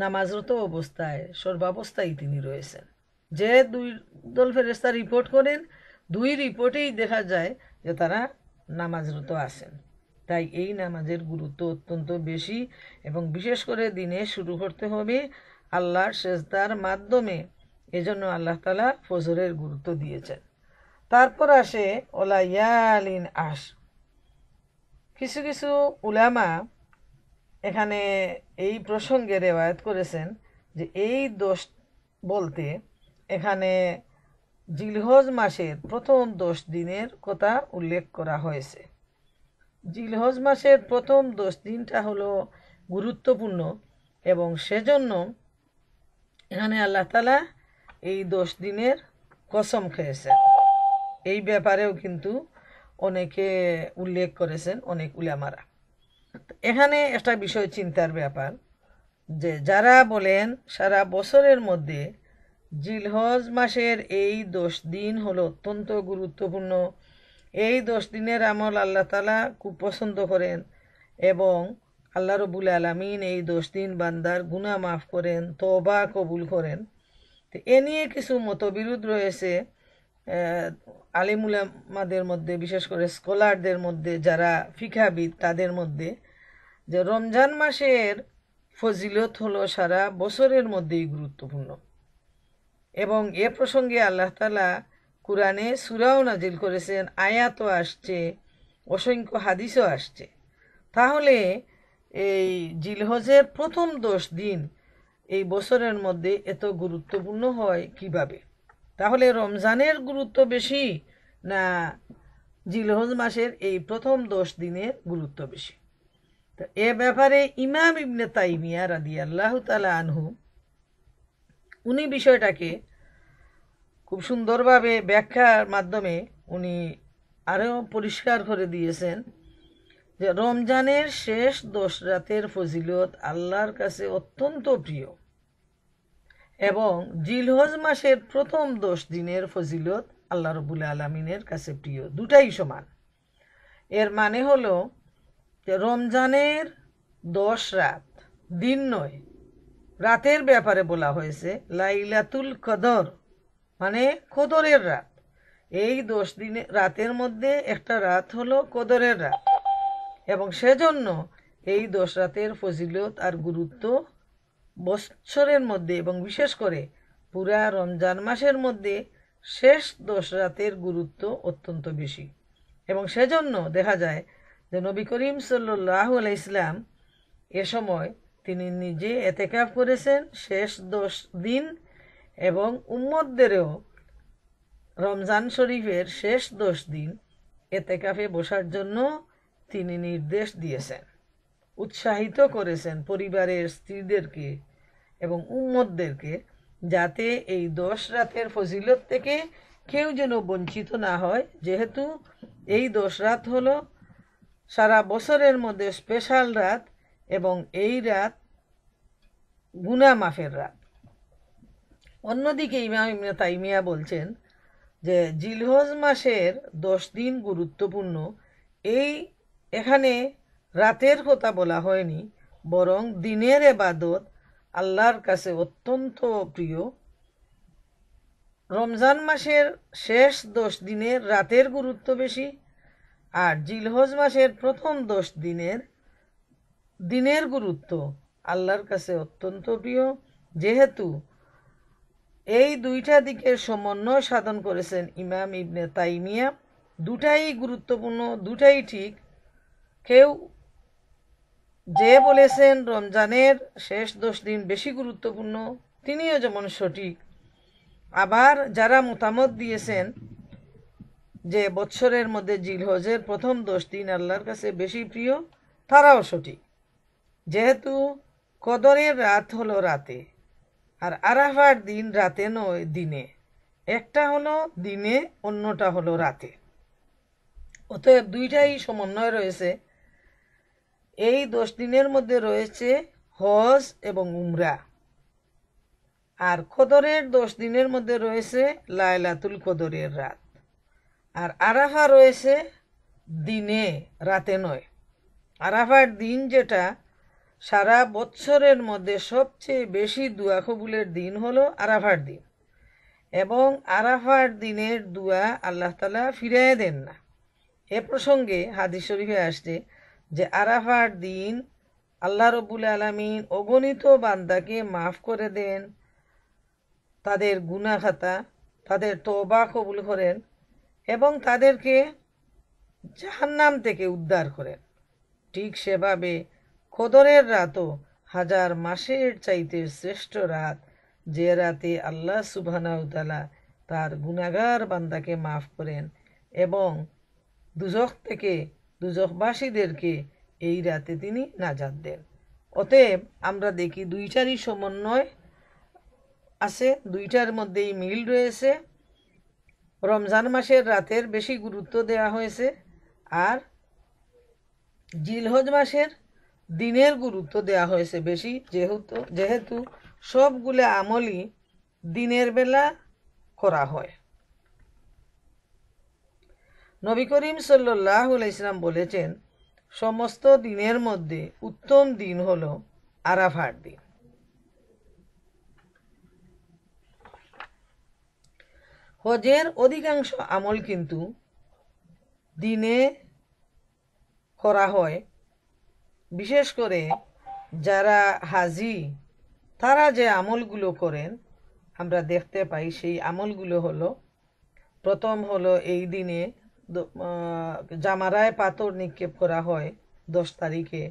নামাজরত অবস্থায় সর্বাবস্থায় তিনি রয়েছেন। যে দুই দল ফেরেশতা রিপোর্ট করেন, দুই রিপোর্টেই দেখা যায় যে তারা নামাজরত আছেন। তাই এই নামাজের গুরুত্ব অত্যন্ত বেশি, এবং বিশেষ করে দিনে শুরু করতে হবে আল্লাহর সেজদার মাধ্যমে। এজন্য আল্লাহ তাআলা ফজরের গুরুত্ব দিয়েছেন। তারপর আসে ওলা ইয়ালিন আশ। কিছু কিছু উলামা এখানে এই প্রসঙ্গে রেওয়ায়াত করেছেন যে এই দোষ বলতে এখানে জিলহজ মাসের প্রথম 10 দিনের কথা উল্লেখ করা হয়েছে। জিলহজ মাসের প্রথম 10 দিনটা হলো গুরুত্বপূর্ণ, এবং সেজন্য এখানে আল্লাহ তাআলা এই 10 দিনের কসম খেয়েছেন। এই ব্যাপারেও কিন্তু অনেকে উল্লেখ করেছেন, অনেক উলামারা। এখানে একটা বিষয় চিন্তার ব্যাপার যে যারা বলেন সারা বছরের মধ্যে জিলহজ মাসের এই 10 দিন হলো অত্যন্ত গুরুত্বপূর্ণ, এই 10 দিনের আমল আল্লাহ তাআলা খুব পছন্দ করেন, এবং আল্লাহ রাব্বুল আলামিন এই 10 দিন বান্দার গুনাহ মাফ করেন, তওবা কবুল করেন। তো এ নিয়ে কিছু মতবিরোধ রয়েছে আলিম উলামাদের মধ্যে, বিশেষ করে স্কলারদের মধ্যে, যারা ফিকহাবিদ তাদের মধ্যে, যে রমজান মাসের ফজিলত হলো সারা বছরের মধ্যেই গুরুত্বপূর্ণ। এবং এ প্রসঙ্গে আল্লাহ তাআলা কুরআনে সূরাও নাজিল করেছেন, আয়াতও আসছে, অসংখ্য হাদিসও আসছে। তাহলে এই জিলহজের প্রথম 10 দিন এই বছরের মধ্যে এত গুরুত্বপূর্ণ হয় কিভাবে? তাহলে রমজানের গুরুত্ব বেশি না জিলহজ মাসের এই প্রথম 10 দিনের গুরুত্ব বেশি? তো এ ব্যাপারে ইমাম ইবনে তাইমিয়া রাদিয়াল্লাহু তাআলা আনহু উনি বিষয়টাকে খুব সুন্দরভাবে ব্যাখ্যার মাধ্যমে উনি আরও পরিষ্কার করে দিয়েছেন যে রমজানের শেষ 10 রাতের ফজিলত আল্লাহর কাছে অত্যন্ত প্রিয়, এবং জিলহজ মাসের প্রথম 10 দিনের ফজিলত আল্লাহ রাব্বুল আলামিনের কাছে প্রিয়, দুটাই সমান। এর মানে হলো যে রমজানের 10 রাত, দিন নয়, রাতের ব্যাপারে বলা হয়েছে লাইলাতুল কদর, মানে কদরের রাত। এই 10 দিনের রাতের মধ্যে একটা রাত হলো কদরের রাত, এবং সেজন্য এই 10 রাতের ফজিলত আর গুরুত্ব বছরের মধ্যে এবং বিশেষ করে পুরা রমজান মাসের মধ্যে শেষ 10 রাতের গুরুত্ব অত্যন্ত বেশি, এবং সেজন্য দেখা যায় যে নবী করিম সাল্লাল্লাহু আলাইহি ইসলাম এ সময় তিনি নিজে এতেকাফ করেছেন শেষ 10 দিন, এবং উম্মতদেরও রমজান শরীফের শেষ 10 দিন এতেকাফে বসার জন্য তিনি নির্দেশ দিয়েছেন, উৎসাহিত করেছেন পরিবারের স্ত্রীদেরকে এবং উম্মতদেরকে, যাতে এই 10 রাতের ফজিলত থেকে কেউ যেন বঞ্চিত না হয়, যেহেতু এই 10 রাত হলো সারা বছরের মধ্যে স্পেশাল রাত, এবং এই রাত গুনাহ মাফের রাত। অন্যদিকে ইমাম ইবনে তাইমিয়া বলছেন যে জিলহজ মাসের 10 দিন গুরুত্বপূর্ণ, এখানে রাতের কথা বলা হয়নি, বরং দিনের ইবাদত আল্লাহর কাছে অত্যন্ত প্রিয়। রমজান মাসের শেষ 10 দিনের রাতের গুরুত্ব বেশি, আর জিলহজ মাসের প্রথম 10 দিনের গুরুত্ব আল্লাহর কাছে অত্যন্ত প্রিয়, যেহেতু এই দুইটা দিকের সমন্বয় সাধন করেছেন ইমাম ইবনে তাইমিয়া। দুটাই গুরুত্বপূর্ণ, দুটাই ঠিক। কেউ যে বলেছেন রমজানের শেষ 10 দিন বেশি গুরুত্বপূর্ণ, তিনিও যেমন সঠিক, আবার যারা মতামত দিয়েছেন যে বৎসরের মধ্যে জিলহজের প্রথম 10 দিন আল্লাহর কাছে বেশি প্রিয়, তারাও সঠিক, যেহেতু কদরের রাত হলো রাতে, আর আরাফার দিন রাতে নয় দিনে, একটা হলো দিনে অন্যটা হলো রাতে, অতএব দুইটাই সমন্বয় রয়েছে। এই 10 দিনের মধ্যে রয়েছে হজ এবং উমরা, আর কদরের 10 দিনের মধ্যে রয়েছে লাইলাতুল কদরের রাত, আর আরাফা রয়েছে দিনে রাতে নয়। আরাফার দিন যেটা সারা বৎসরের মধ্যে সবচেয়ে বেশি দোয়া কবুলের দিন হলো আরাফার দিন, এবং আরাফার দিনের দোয়া আল্লাহ তাআলা ফিরিয়ে দেন না। এ প্রসঙ্গে হাদিস শরীফে আসছে যে আরাফার দিন আল্লাহ রব্বুল আলামিন অগণিত বান্দাকে মাফ করে দেন, তাদের গুনাহ খাতা, তাদের তওবা কবুল করেন, এবং তাদেরকে জাহান্নাম থেকে উদ্ধার করেন। ঠিক সেভাবে কদরের রাতও 1000 মাসের চাইতে শ্রেষ্ঠ রাত, যে রাতে আল্লাহ সুবহানাহু তাআলা তার গুনাহগার বান্দাকে মাফ করেন এবং দুজখ থেকে দুজখবাসীদেরকে এই রাতে তিনি নাজাত দেন। অতএব আমরা দেখি দুইটারই সমন্বয় আছে, দুইটার মধ্যেই মিল রয়েছে। রমজান মাসের রাতের বেশি গুরুত্ব দেওয়া হয়েছে, আর জিলহজ মাসের দিনের গুরুত্ব দেওয়া হয়েছে বেশি, যেহেতু সবগুলো আমলই দিনের বেলা করা হয়। নবী করিম সাল্লাল্লাহু আলাইহি সাল্লাম বলেছেন, সমস্ত দিনের মধ্যে উত্তম দিন হলো আরাফার দিন। হজের অধিকাংশ আমল কিন্তু দিনে করা হয়, বিশেষ করে যারা হাজি তারা যে আমলগুলো করেন আমরা দেখতে পাই, সেই আমলগুলো হলো, প্রথম হলো এই দিনে জামারায় পাথর নিক্ষেপ করা হয় 10 তারিখে,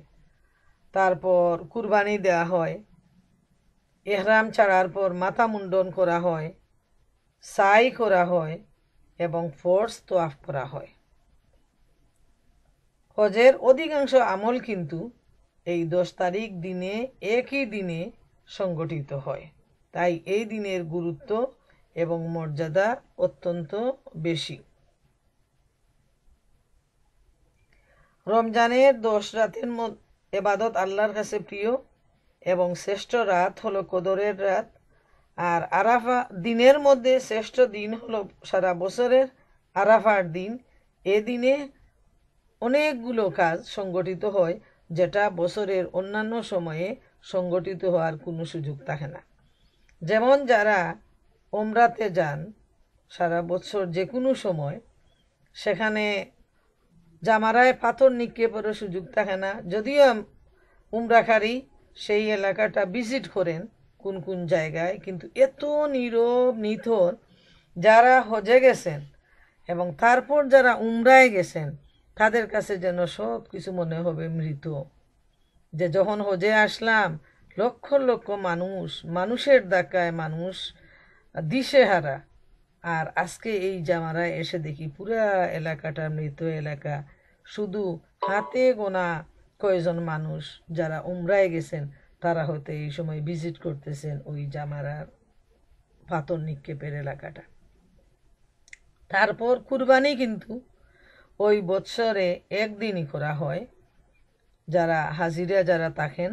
তারপর কুরবানি দেওয়া হয়, ইহরাম ছাড়ার পর মাথা মুন্ডন করা হয়, সাই করা হয় এবং ফরজ তোয়াফ করা হয়। হজের অধিকাংশ আমল কিন্তু এই 10 তারিখ দিনে একই দিনে সংগঠিত হয়, তাই এই দিনের গুরুত্ব এবং মর্যাদা অত্যন্ত বেশি। রমজানের 10 রাতের ইবাদত আল্লাহর কাছে প্রিয়, এবং শ্রেষ্ঠ রাত হলো কদরের রাত, আর আরাফা দিনের মধ্যে শ্রেষ্ঠ দিন হলো সারা বছরের আরাফার দিন। এ দিনে অনেকগুলো কাজ সংগঠিত হয়, যেটা বছরের অন্যান্য সময়ে সংগঠিত হওয়ার কোনো সুযোগ থাকে না। যেমন যারা ওমরাতে যান সারা বছর যে কোনো সময়, সেখানে জামারায় পাথর নিক্ষেপেরও সুযোগ থাকে না, যদিও উমরাকারী সেই এলাকাটা ভিজিট করেন কোন কোন জায়গায়, কিন্তু এত নীরব নিথর যারা হজে গেছেন এবং তারপর যারা উমরায় গেছেন তাদের কাছে যেন সব কিছু মনে হবে মৃত। যে যখন হজে আসলাম লক্ষ লক্ষ মানুষের ধাক্কায় মানুষ দিশেহারা, আর আজকে এই জামারায় এসে দেখি পুরা এলাকাটা মৃত এলাকা। শুধু হাতে গোনা কয়েকজন মানুষ যারা উমরায় গেছেন তারা হয়তো এই সময় ভিজিট করতেছেন ওই জামারার পাথর নিক্ষেপের এলাকাটা। তারপর কুরবানি কিন্তু ওই বৎসরে একদিনই করা হয়। যারা হাজিরা যারা থাকেন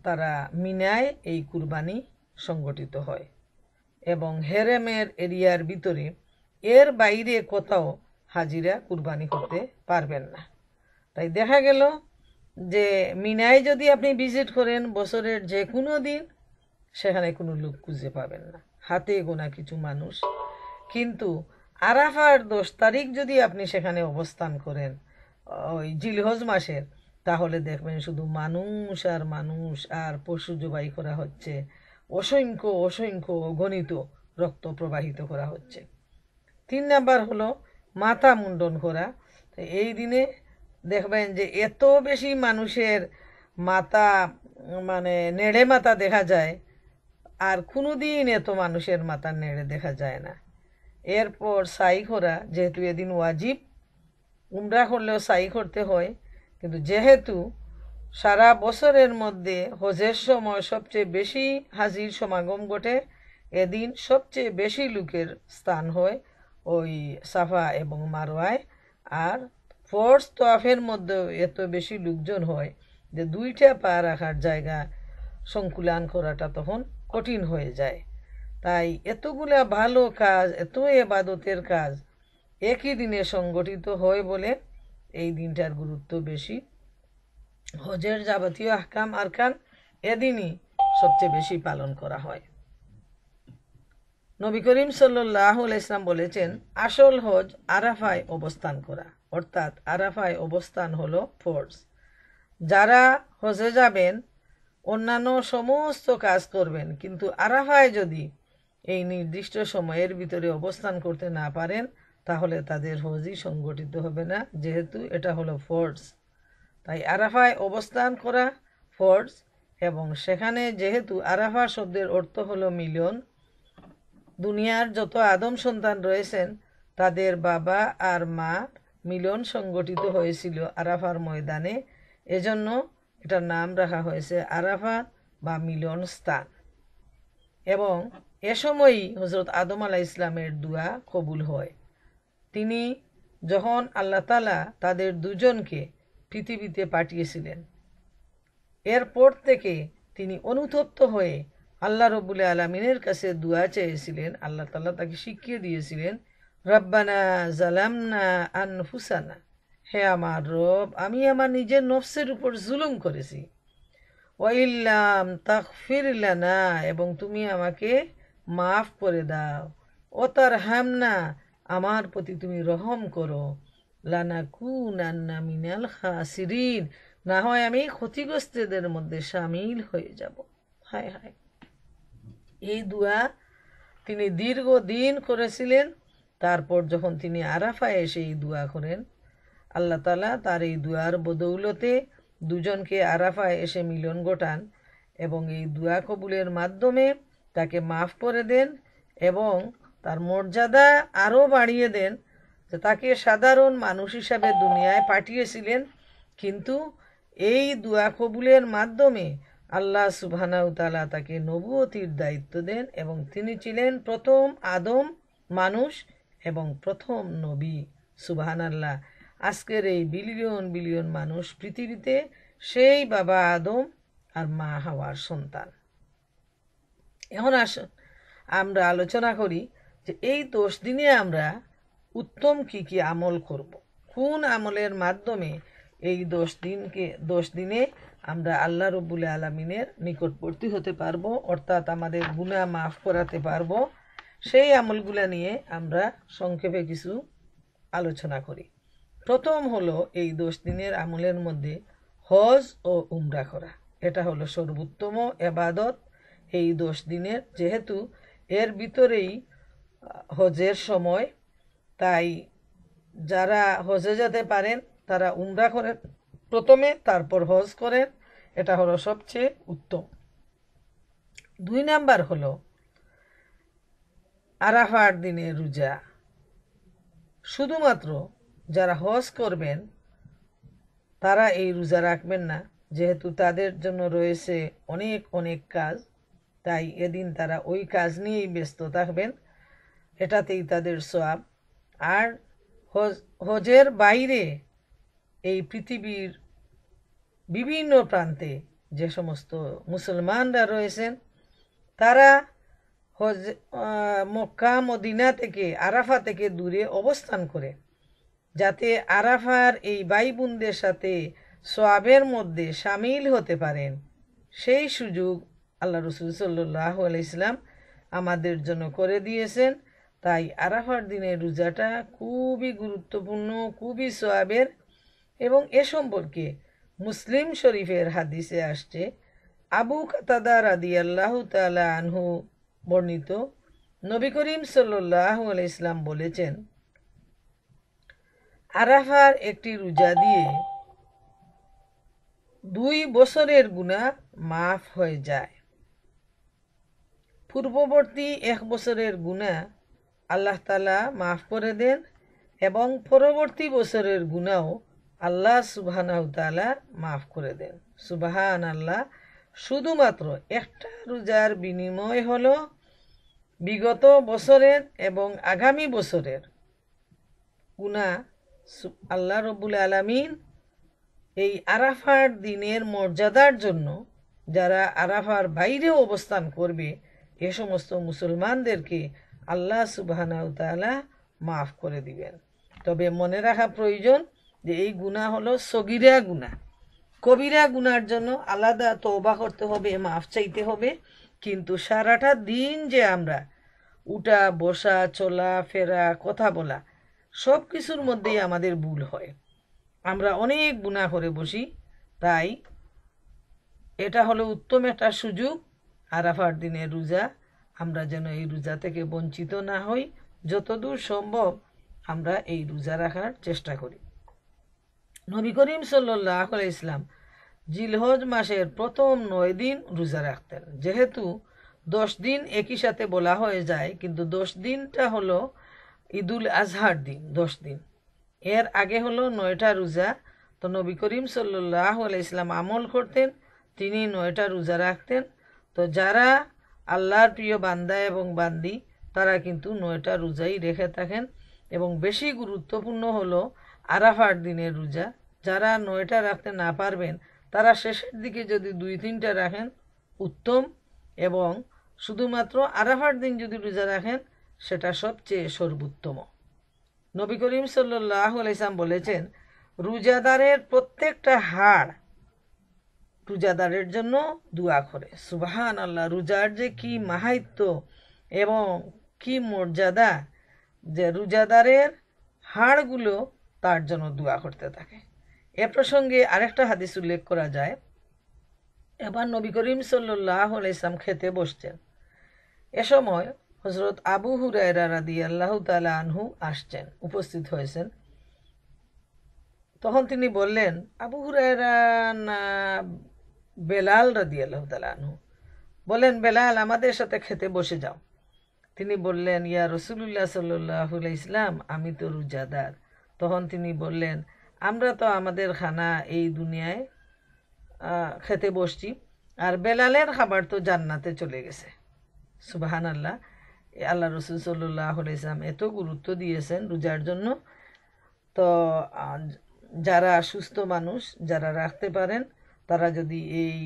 তারা মিনায় এই কুরবানি সংগঠিত হয় এবং হেরেমের এরিয়ার ভিতরে এর বাইরে কোথাও হাজিরা কুরবানি করতে পারবেন না। তাই দেখা গেল যে মিনায় যদি আপনি ভিজিট করেন বছরের যে কোনো দিন সেখানে কোনো লোক খুঁজে পাবেন না, হাতে গোনা কিছু মানুষ। কিন্তু আরাফার 10 তারিখ যদি আপনি সেখানে অবস্থান করেন ওই জিলহজ মাসের, তাহলে দেখবেন শুধু মানুষ আর মানুষ, আর পশু জবাই করা হচ্ছে, অসংখ্য অসংখ্য অগণিত রক্ত প্রবাহিত করা হচ্ছে। 3 নাম্বার হলো মাথা মুন্ডন করা। এই দিনে দেখবেন যে এত বেশি মানুষের মাথা, মানে নেড়ে মাথা দেখা যায়, আর কোনো দিন এত মানুষের মাথা নেড়ে দেখা যায় না। এরপর সাই করা, যেহেতু এদিন ওয়াজিব, উমরা করলেও সাই করতে হয়, কিন্তু যেহেতু সারা বছরের মধ্যে হজের সময় সবচেয়ে বেশি হাজির সমাগম ঘটে, এদিন সবচেয়ে বেশি লোকের স্থান হয় ওই সাফা এবং মারওয়ায়। আর ফোর্স তোয়াফের মধ্যেও এত বেশি লোকজন হয় যে 2টা পা রাখার জায়গা সংকুলান করাটা তখন কঠিন হয়ে যায়। তাই এতগুলা ভালো কাজ, এত ইবাদতের কাজ একই দিনে সংগঠিত হয় বলে এই দিনটার গুরুত্ব বেশি। হজের যাবতীয় আহকাম আরকান এদিনই সবচেয়ে বেশি পালন করা হয়। নবী করিম সাল্লাল্লাহু আলাইহি ওয়াসাল্লাম বলেছেন, আসল হজ আরাফায় অবস্থান করা, অর্থাৎ আরাফায় অবস্থান হলো ফরজ। যারা হজে যাবেন অন্যান্য সমস্ত কাজ করবেন, কিন্তু আরাফায় যদি এই নির্দিষ্ট সময়ের ভিতরে অবস্থান করতে না পারেন তাহলে তাদের হজই সংগঠিত হবে না, যেহেতু এটা হলো ফরজ। তাই আরাফায় অবস্থান করা ফরজ, এবং সেখানে যেহেতু আরাফা শব্দের অর্থ হলো মিলন, দুনিয়ার যত আদম সন্তান রয়েছেন তাদের বাবা আর মা মিলন সংগঠিত হয়েছিল আরাফার ময়দানে, এজন্য এটার নাম রাখা হয়েছে আরাফা বা মিলন স্থান। এবং এ সময়ই হজরত আদম আলাইহিস ইসলামের দোয়া কবুল হয়। তিনি যখন আল্লাহ তাআলা তাদের দুজনকে পৃথিবীতে পাঠিয়েছিলেন, এরপর থেকে তিনি অনুতপ্ত হয়ে আল্লাহ রব্বুল আলামিনের কাছে দোয়া চেয়েছিলেন। আল্লাহ তাআলা তাকে শিখিয়ে দিয়েছিলেন, রব্বানা জালামনা আনফুসানা, হে আমার রব, আমি আমার নিজের নফসের উপর জুলুম করেছি, ওয়াইল্লাম তাগফির লানা, এবং তুমি আমাকে মাফ করে দাও, ও তারহামনা, আমার প্রতি তুমি রহম করো, লানাকুনান্না মিনাল খাসিরিন, না হয় আমি ক্ষতিগ্রস্তদের মধ্যে শামিল হয়ে যাব। হায় হায়, এই দোয়া তিনি দীর্ঘদিন করেছিলেন। তারপর যখন তিনি আরাফায় এসে এই দোয়া করেন, আল্লাহ তাআলা তার এই দোয়ার বদৌলতে দুজনকে আরাফায় এসে মিলন ঘটান এবং এই দোয়া কবুলের মাধ্যমে তাকে মাফ করে দেন এবং তার মর্যাদা আরও বাড়িয়ে দেন। যে তাকে সাধারণ মানুষ হিসাবে দুনিয়ায় পাঠিয়েছিলেন, কিন্তু এই দোয়া কবুলের মাধ্যমে আল্লাহ সুবহানাহু তাআলা তাকে নবুয়তির দায়িত্ব দেন এবং তিনি ছিলেন প্রথম আদম মানুষ এবং প্রথম নবী। সুবহানাল্লাহ, আজকের এই বিলিয়ন বিলিয়ন মানুষ পৃথিবীতে সেই বাবা আদম আর মা হাওয়ার সন্তান। এখন আসুন আমরা আলোচনা করি যে এই 10 দিনে আমরা উত্তম কি কি আমল করব, কোন আমলের মাধ্যমে এই 10 দিনে আমরা আল্লাহ রব্বুল আলামিনের নিকটবর্তী হতে পারবো, অর্থাৎ আমাদের গুনাহ মাফ করাতে পারবো। সেই আমলগুলা নিয়ে আমরা সংক্ষেপে কিছু আলোচনা করি। প্রথম হলো এই 10 দিনের আমলের মধ্যে হজ ও উমরা করা। এটা হলো সর্বোত্তম ইবাদত এই 10 দিনের, যেহেতু এর ভিতরেই হজের সময়। তাই যারা হজে যেতে পারেন তারা উমরা করেন প্রথমে, তারপর হজ করেন, এটা হলো সবচেয়ে উত্তম। 2 নাম্বার হলো আরাফার দিনে রোজা। শুধুমাত্র যারা হজ করবেন তারা এই রোজা রাখবেন না, যেহেতু তাদের জন্য রয়েছে অনেক অনেক কাজ, তাই এদিন তারা ওই কাজ নিয়েই ব্যস্ত থাকবেন, এটাতেই তাদের সওয়াব। আর হজের বাইরে এই পৃথিবীর বিভিন্ন প্রান্তে যে সমস্ত মুসলমানরা রয়েছেন তারা হজ মক্কা মদিনা থেকে আরাফা থেকে দূরে অবস্থান করে, যাতে আরাফার এই ভাই বোনদের সাথে সওয়াবের মধ্যে সামিল হতে পারেন, সেই সুযোগ আল্লাহ রসুল সাল্লাল্লাহু আলাইহি সাল্লাম আমাদের জন্য করে দিয়েছেন। তাই আরাফার দিনের রোজাটা খুবই গুরুত্বপূর্ণ, খুবই সওয়াবের। এবং এ সম্পর্কে মুসলিম শরীফের হাদিসে আসছে, আবু কাতাদা রাদিয়াল্লাহু তাআলা আনহু বর্ণিত, নবী করিম সাল্লাল্লাহু আলাইহি সাল্লাম বলেছেন, আরাফার একটি রোজা দিয়ে 2 বছরের গুনাহ মাফ হয়ে যায়। পূর্ববর্তী 1 বছরের গুনাহ আল্লাহ তাআলা মাফ করে দেন এবং পরবর্তী বছরের গুনাহও আল্লাহ সুবহানাহু তাআলা মাফ করে দেন। সুবহানাল্লাহ। শুধুমাত্র একটা রোজার বিনিময় হলো বিগত বছরের এবং আগামী বছরের গুনাহ আল্লাহ রব্বুল আলামিন এই আরাফার দিনের মর্যাদার জন্য যারা আরাফার বাইরেও অবস্থান করবে এ সমস্ত মুসলমানদেরকে আল্লাহ সুবহানাহু তাআলা মাফ করে দিবেন। তবে মনে রাখা প্রয়োজন যে এই গুনাহ হলো সগীরা গুনাহ। কবিরা গুনার জন্য আলাদা তওবা করতে হবে, মাফ চাইতে হবে। কিন্তু সারাটা দিন যে আমরা উঠা বসা চলা ফেরা কথা বলা সব কিছুর মধ্যেই আমাদের ভুল হয়, আমরা অনেক গুনাহ করে বসি। তাই এটা হলো উত্তম একটা সুযোগ, আরাফার দিনের রোজা। আমরা যেন এই রোজা থেকে বঞ্চিত না হই, যতদূর সম্ভব আমরা এই রোজা রাখার চেষ্টা করি। নবী করিম সাল্লাল্লাহু আলাইহি সাল্লাম জিলহজ মাসের প্রথম 9 দিন রোজা রাখতেন। যেহেতু 10 দিন একই সাথে বলা হয়ে যায়, কিন্তু 10 দিনটা হলো ঈদুল আজহার দিন, 10 দিন। এর আগে হলো 9টা রোজা। তো নবী করিম সাল্লাল্লাহু আলাইহি সাল্লাম আমল করতেন, তিনি 9টা রোজা রাখতেন। তো যারা আল্লাহর প্রিয় বান্দা এবং বান্দি তারা কিন্তু 9টা রোজাই রেখে থাকেন। এবং বেশি গুরুত্বপূর্ণ হলো আরাফার দিনের রোজা। যারা 9টা রাখতে না পারবেন তারা শেষের দিকে যদি 2-3টা রাখেন উত্তম, এবং শুধুমাত্র আরাফার দিন যদি রোজা রাখেন সেটা সবচেয়ে সর্বোত্তম। নবী করিম সাল্লাল্লাহু আলাইহি সাল্লাম বলেছেন, রোজাদারের প্রত্যেকটা হাড় রোজাদারের জন্য দোয়া করে। সুবহানাল্লাহ। রোজার যে কি মাহাত্ম্য এবং কি মর্যাদা, যে রোজাদারের হাড়গুলো তার জন্য দোয়া করতে থাকে। এ প্রসঙ্গে আরেকটা হাদিস উল্লেখ করা যায়, এবার নবী করিম সাল্লাল্লাহু আলাইহি সাল্লাম খেতে বসছেন। এ সময় হযরত আবু হুরায়রা রাদিয়াল্লাহু তাআলা আনহু আসছেন, উপস্থিত হয়েছেন। তখন তিনি বললেন, আবু হুরায়রা না বেলাল রাদিয়াল্লাহু তাআলা আনহু? বলেন, বেলাল আমাদের সাথে খেতে বসে যাও। তিনি বললেন, ইয়া রাসূলুল্লাহ সাল্লাল্লাহু আলাইহি সাল্লাম, আমি তো রোজাদার। তখন তিনি বললেন, আমরা তো আমাদের খানা এই দুনিয়ায় খেতে বসছি, আর বেলালের খাবার তো জান্নাতে চলে গেছে। সুবহানাল্লাহ। আল্লাহ রসুল সাল্লাল্লাহু আলাইহি সাল্লাম এত গুরুত্ব দিয়েছেন রোজার জন্য। তো যারা সুস্থ মানুষ যারা রাখতে পারেন তারা যদি এই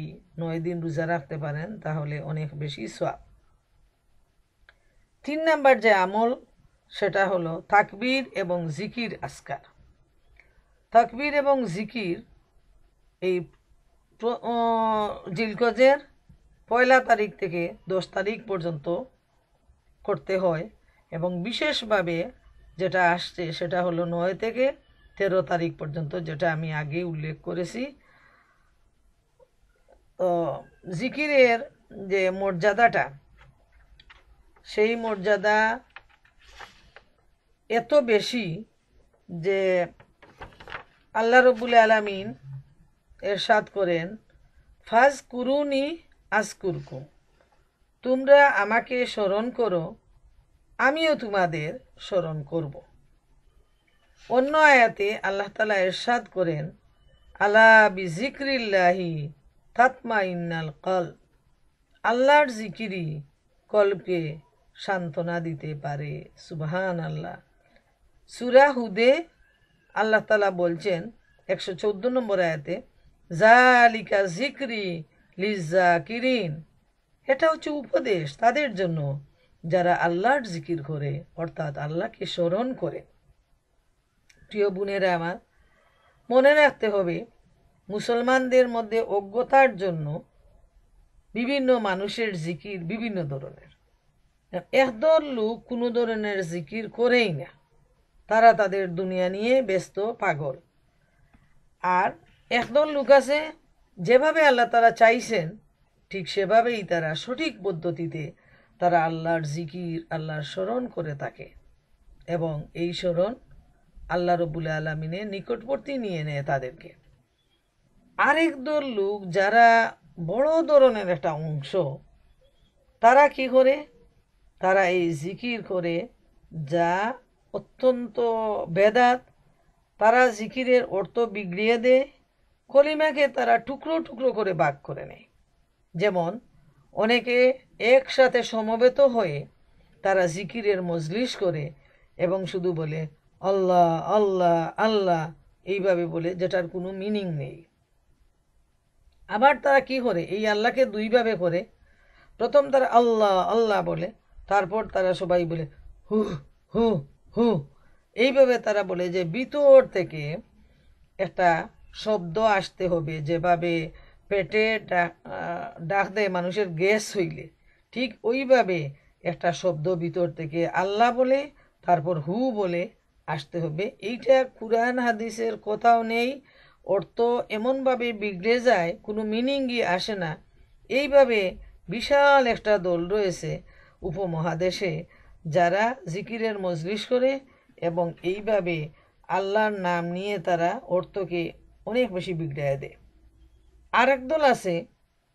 9 দিন রোজা রাখতে পারেন তাহলে অনেক বেশি সওয়াব। 3 নাম্বার যে আমল সেটা হলো তাকবীর এবং জিকির আজকার। তাকবীর এবং জিকির এই জিলহজের 1 তারিখ থেকে 10 তারিখ পর্যন্ত করতে হয়, এবং বিশেষভাবে যেটা আসছে সেটা হলো 9 থেকে 13 তারিখ পর্যন্ত, যেটা আমি আগে উল্লেখ করেছি। তো জিকিরের যে মর্যাদাটা, সেই মর্যাদা এত বেশি যে আল্লাহ রব্বুল আলামিন এরশাদ করেন, ফাজ কুরুনি আজকুরকুম, তোমরা আমাকে স্মরণ করো, আমিও তোমাদের স্মরণ করব। অন্য আয়াতে আল্লাহ তাআলা ইরশাদ করেন, আলা বিজিক্রিল্লাহি তাতমাইন্নাল কলব, আল্লাহর জিকিরই কলবকে সান্ত্বনা দিতে পারে। সুবহান আল্লাহ। সূরা হুদে আল্লাহ তাআলা বলছেন 114 নম্বর আয়াতে, জালিকা জিক্রি লিজ্জাকিরিন, এটা হচ্ছে উপদেশ তাদের জন্য যারা আল্লাহর জিকির করে, অর্থাৎ আল্লাহকে স্মরণ করে। প্রিয় বোনেরা আমার, মনে রাখতে হবে মুসলমানদের মধ্যে অজ্ঞতার জন্য বিভিন্ন মানুষের জিকির বিভিন্ন ধরনের। একদল লোক কোনো ধরনের জিকির করেই না, তারা তাদের দুনিয়া নিয়ে ব্যস্ত পাগল। আর একদল লোক আছে যেভাবে আল্লাহ তারা চাইছেন ঠিক সেভাবেই তারা সঠিক পদ্ধতিতে তারা আল্লাহর জিকির, আল্লাহর স্মরণ করে থাকে এবং এই স্মরণ আল্লাহ রব্বুল আলামিনের নিকটবর্তী নিয়ে নেয় তাদেরকে। আরেক দল লোক যারা বড় ধরনের একটা অংশ, তারা কি করে, তারা এই জিকির করে যা অত্যন্ত বেদাত, তারা জিকিরের অর্থ বিগড়িয়ে দেয়, কলিমাকে তারা টুকরো টুকরো করে ভাগ করে নেয়। যেমন অনেকে একসাথে সমবেত হয়ে তারা জিকিরের মজলিস করে এবং শুধু বলে আল্লাহ আল্লাহ আল্লাহ, এইভাবে বলে, যেটার কোনো মিনিং নেই। আবার তারা কি করে, এই আল্লাহকে দুইভাবে করে। প্রথম তারা আল্লাহ আল্লাহ বলে, তারপর তারা সবাই বলে হু হু হু, এইভাবে তারা বলে যে ভিতর থেকে একটা শব্দ আসতে হবে, যেভাবে পেটে ডাক দেয় মানুষের গ্যাস হইলে, ঠিক ওইভাবে একটা শব্দ ভিতর থেকে আল্লাহ বলে তারপর হু বলে আসতে হবে। এইটা কুরআন হাদিসের কোথাও নেই, অর্থ এমনভাবে বিগড়ে যায়, কোনো মিনিংই আসে না। এইভাবে বিশাল একটা দল রয়েছে উপমহাদেশে যারা জিকিরের মজলিস করে এবং এইভাবে আল্লাহর নাম নিয়ে তারা অর্থকে অনেক বেশি বিগড়ায় দেয়। আর একদল আছে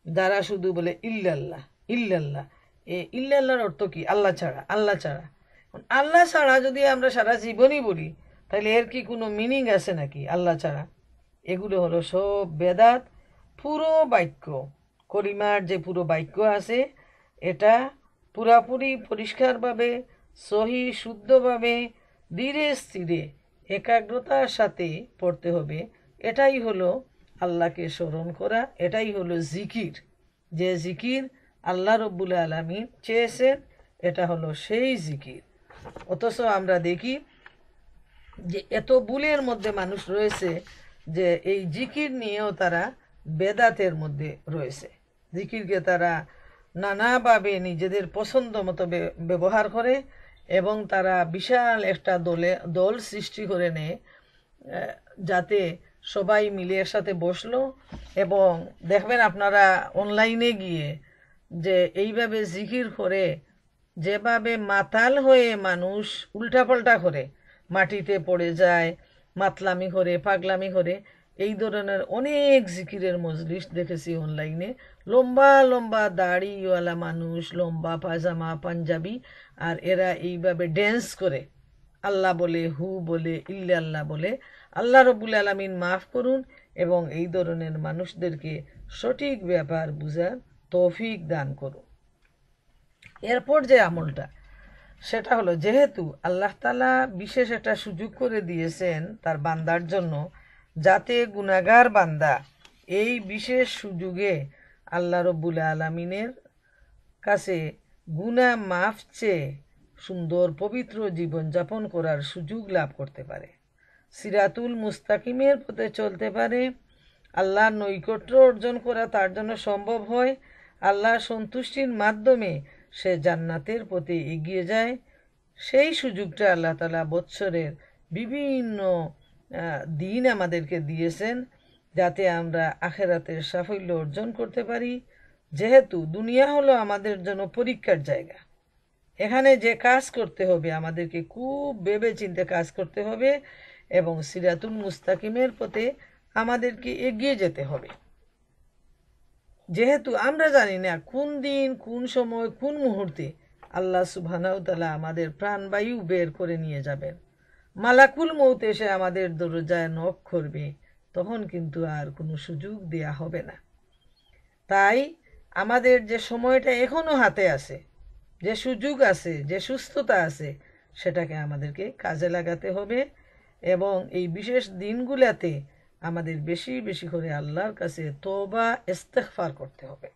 যারা শুধু বলে ইল্লাল্লাহ ইল্লাল্লাহ। ইল্লাল্লাহর অর্থ কি? আল্লাহ ছাড়া, আল্লাহ ছাড়া। আল্লাহ ছাড়া যদি আমরা সারা জীবনই বলি তাহলে এর কি কোনো মিনিং আছে নাকি আল্লাহ ছাড়া? এগুলো হলো সব বেদাত। পুরো বাক্য, কলিমার যে পুরো বাক্য আছে, এটা পুরাপুরি পরিষ্কারভাবে সহি শুদ্ধভাবে ধীরে স্থিরে একাগ্রতার সাথে পড়তে হবে। এটাই হলো আল্লাহকে স্মরণ করা, এটাই হলো জিকির। যে জিকির আল্লাহ রব্বুল আলামিন চেয়েছেন, এটা হলো সেই জিকির। অথচ আমরা দেখি যে এত ভুলের মধ্যে মানুষ রয়েছে যে এই জিকির নিয়েও তারা বেদাতের মধ্যে রয়েছে। জিকিরকে তারা নানাভাবে নিজেদের পছন্দ মতো ব্যবহার করে এবং তারা বিশাল একটা দল সৃষ্টি করে নেয়, যাতে সবাই মিলে একসাথে বসলো। এবং দেখবেন আপনারা অনলাইনে গিয়ে যে এইভাবে জিকির করে যেভাবে মাতাল হয়ে মানুষ উল্টাপাল্টা করে মাটিতে পড়ে যায়, মাতলামি করে, পাগলামি করে, এই ধরনের অনেক জিকিরের মজলিস দেখেছি অনলাইনে। লম্বা লম্বা দাড়িওয়ালা মানুষ, লম্বা পাজামা পাঞ্জাবি, আর এরা এইভাবে ড্যান্স করে আল্লাহ বলে, হু বলে, ইল্লাল্লাহ বলে। আল্লাহ রব্বুল আলামিন মাফ করুন এবং এই ধরনের মানুষদেরকে সঠিক ব্যাপার বুঝার তৌফিক দান করুন। এরপর যে আমলটা, সেটা হলো, যেহেতু আল্লাহ তাআলা বিশেষ একটা সুযোগ করে দিয়েছেন তার বান্দার জন্য, যাতে গুনাহগার বান্দা এই বিশেষ সুযোগে আল্লাহ রব্বুল আলামিনের কাছে গুনাহ মাফ চেয়ে সুন্দর পবিত্র জীবনযাপন করার সুযোগ লাভ করতে পারে, সিরাতুল মুস্তাকিমের পথে চলতে পারে, আল্লাহর নৈকট্য অর্জন করা তার জন্য সম্ভব হয়, আল্লাহর সন্তুষ্টির মাধ্যমে সে জান্নাতের পথে এগিয়ে যায়। সেই সুযোগটা আল্লাহ তাআলা বৎসরের বিভিন্ন দিন আমাদেরকে দিয়েছেন, যাতে আমরা আখিরাতের সাফল্য অর্জন করতে পারি। যেহেতু দুনিয়া হলো আমাদের জন্য পরীক্ষার জায়গা, এখানে যে কাজ করতে হবে আমাদেরকে খুব ভেবে চিন্তে কাজ করতে হবে এবং সিরাতুল মুস্তাকিমের পথে আমাদেরকে এগিয়ে যেতে হবে। যেহেতু আমরা জানি না কোন দিন, কোন সময়, কোন মুহূর্তে আল্লাহ সুবহানাহু ওয়া তাআলা আমাদের প্রাণবায়ু বের করে নিয়ে যাবেন, মালাকুল মউত এসে আমাদের দরজায় নক করবে, তখন কিন্তু আর কোনো সুযোগ দেয়া হবে না। তাই আমাদের যে সময়টা এখনো হাতে আছে, যে সুযোগ আছে, যে সুস্থতা আছে, সেটাকে আমাদেরকে কাজে লাগাতে হবে এবং এই বিশেষ দিনগুলোতে আমাদের বেশি বেশি করে আল্লাহর কাছে তওবা ইস্তেগফার করতে হবে।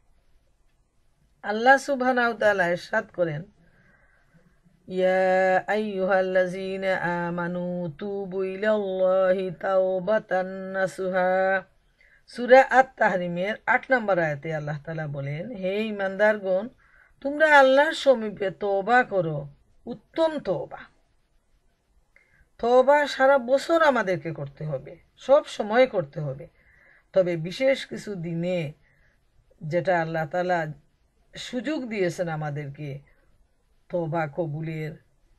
আল্লাহ সুবহানাহু ওয়া তাআলা ইরশাদ করেন, ইয়া আইয়ুহাল্লাযীনা আমানু তুবু ইলাল্লাহি তাওবাতান নাসুহা। সূরা আত-তাহরিমের ৮ নম্বর আয়াতে আল্লাহ তাআলা বলেন, হে ঈমানদারগণ, তোমরা আল্লাহর সমীপে তওবা করো, উত্তম তওবা। তওবা সারা বছর আমাদেরকে করতে হবে, সব সময় করতে হবে। তবে বিশেষ কিছু দিনে যেটা আল্লাহ তাআলা সুযোগ দিয়েছেন আমাদেরকে তওবা কবুলের,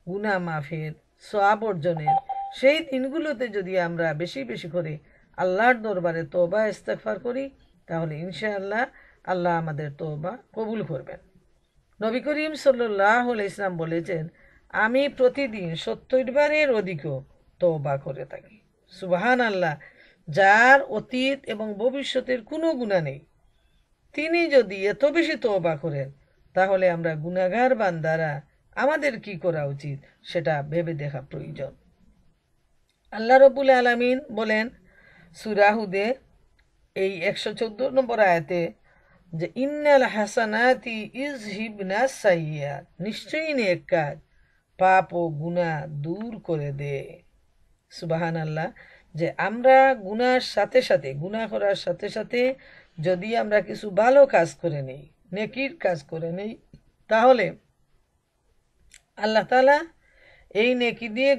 গুনাহ মাফের, সওয়াব অর্জনের, সেই দিনগুলোতে যদি আমরা বেশি বেশি করে আল্লাহর দরবারে তওবা ইস্তেগফার করি, তাহলে ইনশাআল্লাহ আল্লাহ আমাদের তওবা কবুল করবেন। নবী করিম সাল্লাল্লাহু আলাইহি ওয়াসাল্লাম বলেছেন, আমি প্রতিদিন ৭০ বারের অধিকও তওবা করে থাকি। সুবহানাল্লাহ। যার অতীত এবং ভবিষ্যতের কোনো গুনাহ নেই, তিনি যদি এত বেশি তওবা করেন, তাহলে আমরা গুনাহগার বান্দারা আমাদের কি করা উচিত সেটা ভেবে দেখা প্রয়োজন। আল্লাহ রাব্বুল আলামিন বলেন সূরা হুদে এই ১১৪ নম্বর আয়াতে যে ইন্নাল হাসানাতি ইযহিবনা সাইয়্যাত, নিশ্চয়ই নেক কাজ পাপ ও গুনাহ দূর করে দে। সুবহানাল্লাহ। যে আমরা গুনার সাথে সাথে, গুনাহ করার সাথে সাথে যদি আমরা কিছু ভালো কাজ করে নেই, নেকির কাজ করে নেই, তাহলে আল্লাহ তাআলা এই নেকি দিয়ে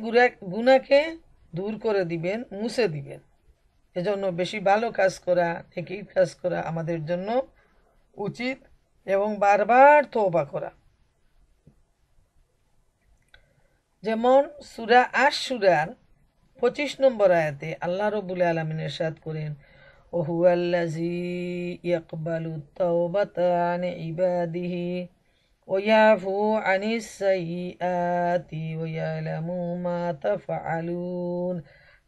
গুনাহকে দূর করে দিবেন, মুছে দিবেন। এজন্য বেশি ভালো কাজ করা, নেকির কাজ করা আমাদের জন্য উচিত এবং বারবার তওবা করা। যেমন সূরা আশ-শূরার ২৫ নম্বর আয়াতে আল্লাহ রাব্বুল আলামিন ইরশাদ করেন, ওয়া হুয়াল্লাযী ইয়াকবালুত তাওবাতা আন ইবাদিহি ওয়া ইয়াফু আনিস সাইয়্যাতি ওয়া ইয়ালামু মা তাফআলুন।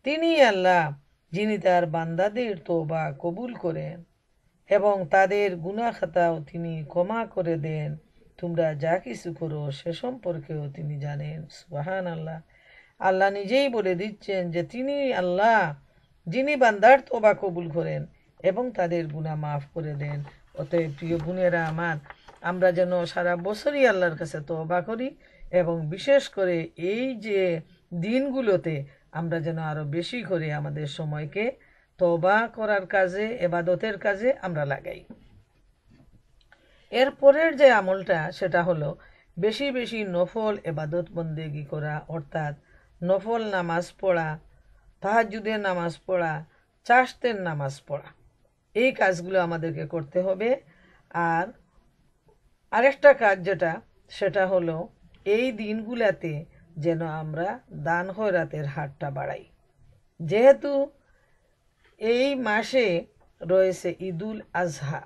তিনি আল্লাহ, যিনি তার বান্দাদের তওবা কবুল করেন এবং তাদের গুনাহ খাতাও তিনি ক্ষমা করে দেন। তোমরা যা কিছু করো সে সম্পর্কেও তিনি জানেন। সুবহানাল্লাহ। আল্লাহ নিজেই বলে দিচ্ছেন যে তিনি আল্লাহ, যিনি বান্দার তওবা কবুল করেন এবং তাদের গুনাহ মাফ করে দেন। অতএব প্রিয় বোনেরা আমার, আমরা যেন সারা বছরই আল্লাহর কাছে তওবা করি এবং বিশেষ করে এই যে দিনগুলোতে আমরা যেন আরো বেশি করে আমাদের সময়কে তওবা করার কাজে, ইবাদতের কাজে আমরা লাগাই। এরপরের যে আমলটা সেটা হলো বেশি বেশি নফল ইবাদত বন্দেগী করা, অর্থাৎ নফল নামাজ পড়া, তাহাজ্জুদের নামাজ পড়া, চাশতের নামাজ পড়া। এই কাজগুলো আমাদেরকে করতে হবে। আর আরেকটা কাজ যেটা, সেটা হলো এই দিনগুলাতে যেন আমরা দান খয়রাতের হারটা বাড়াই। যেহেতু এই মাসে রয়েছে ঈদুল আজহা,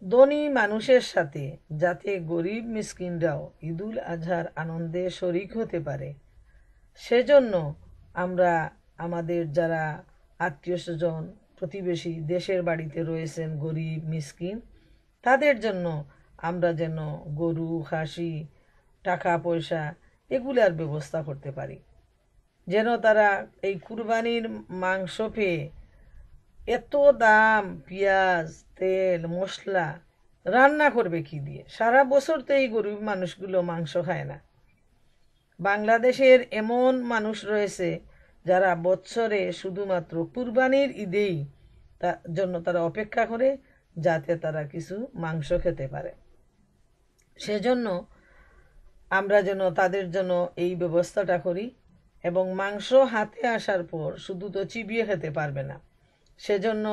ধনী মানুষের সাথে যাতে গরিব মিসকিনরাও ঈদুল আজহার আনন্দে শরিক হতে পারে, সেজন্য আমরা আমাদের যারা আত্মীয় স্বজন, প্রতিবেশী, দেশের বাড়িতে রয়েছেন গরিব মিসকিন, তাদের জন্য আমরা যেন গরু, খাসি, টাকা পয়সা এগুলার ব্যবস্থা করতে পারি, যেন তারা এই কুরবানির মাংস পেয়ে, এত দাম পেঁয়াজ, তেল, মশলা, রান্না করবে কি দিয়ে? সারা বছর তো এই গরিব মানুষগুলো মাংস খায় না। বাংলাদেশের এমন মানুষ রয়েছে যারা বছরে শুধুমাত্র কুরবানির ঈদেই তার জন্য তারা অপেক্ষা করে, যাতে তারা কিছু মাংস খেতে পারে। সেজন্য আমরা যেন তাদের জন্য এই ব্যবস্থাটা করি। এবং মাংস হাতে আসার পর শুধু তো চিবিয়ে খেতে পারবে না, সেজন্য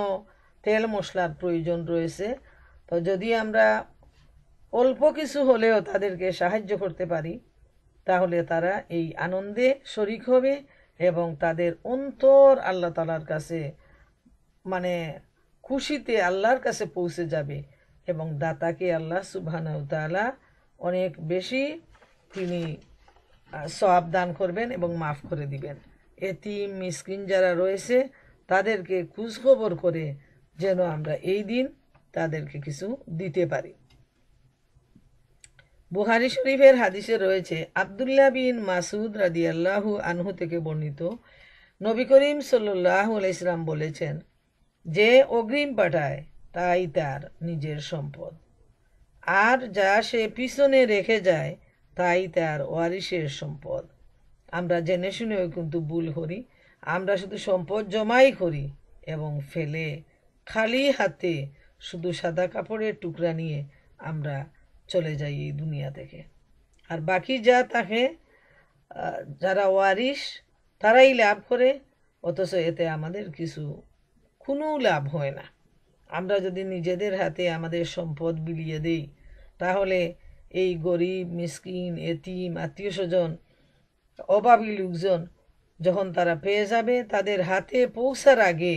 তেল মশলার প্রয়োজন রয়েছে। তো যদি আমরা অল্প কিছু হলেও তাদেরকে সাহায্য করতে পারি, তাহলে তারা এই আনন্দে শরিক হবে এবং তাদের অন্তর আল্লাহ তাআলার কাছে মানে খুশিতে আল্লাহর কাছে পৌঁছে যাবে এবং দাতাকে আল্লাহ সুবহানাহু তাআলা অনেক বেশি তিনি সওয়াব দান করবেন এবং মাফ করে দিবেন। এতিম মিসকিন যারা রয়েছে তাদেরকে খোঁজখবর করে যেন আমরা এই দিন তাদেরকে কিছু দিতে পারি। বুখারী শরীফের হাদিসে রয়েছে, আব্দুল্লাহ বিন মাসুদ রাদিয়াল্লাহু আনহু থেকে বর্ণিত, নবী করিম সাল্লাল্লাহু আলাইহি সাল্লাম বলেছেন, যে অগ্রিম পাঠায় তাই তার নিজের সম্পদ, আর যা সে পিছনে রেখে যায় তাই তার ওয়ারিসের সম্পদ। আমরা জেনে শুনেও কিন্তু ভুল করি, আমরা শুধু সম্পদ জমাই করি এবং ফেলে খালি হাতে শুধু সাদা কাপড়ের টুকরা নিয়ে আমরা চলে যাই এই দুনিয়া থেকে। আর বাকি যা থাকে যারা ওয়ারিস তারাই লাভ করে, অথচ এতে আমাদের কোনো লাভ হয় না। আমরা যদি নিজেদের হাতে আমাদের সম্পদ বিলিয়ে দিই, তাহলে এই গরিব মিসকিন এতিম আত্মীয় স্বজন অভাবী লোকজন যখন তারা পেয়ে যাবে, তাদের হাতে পৌঁছার আগে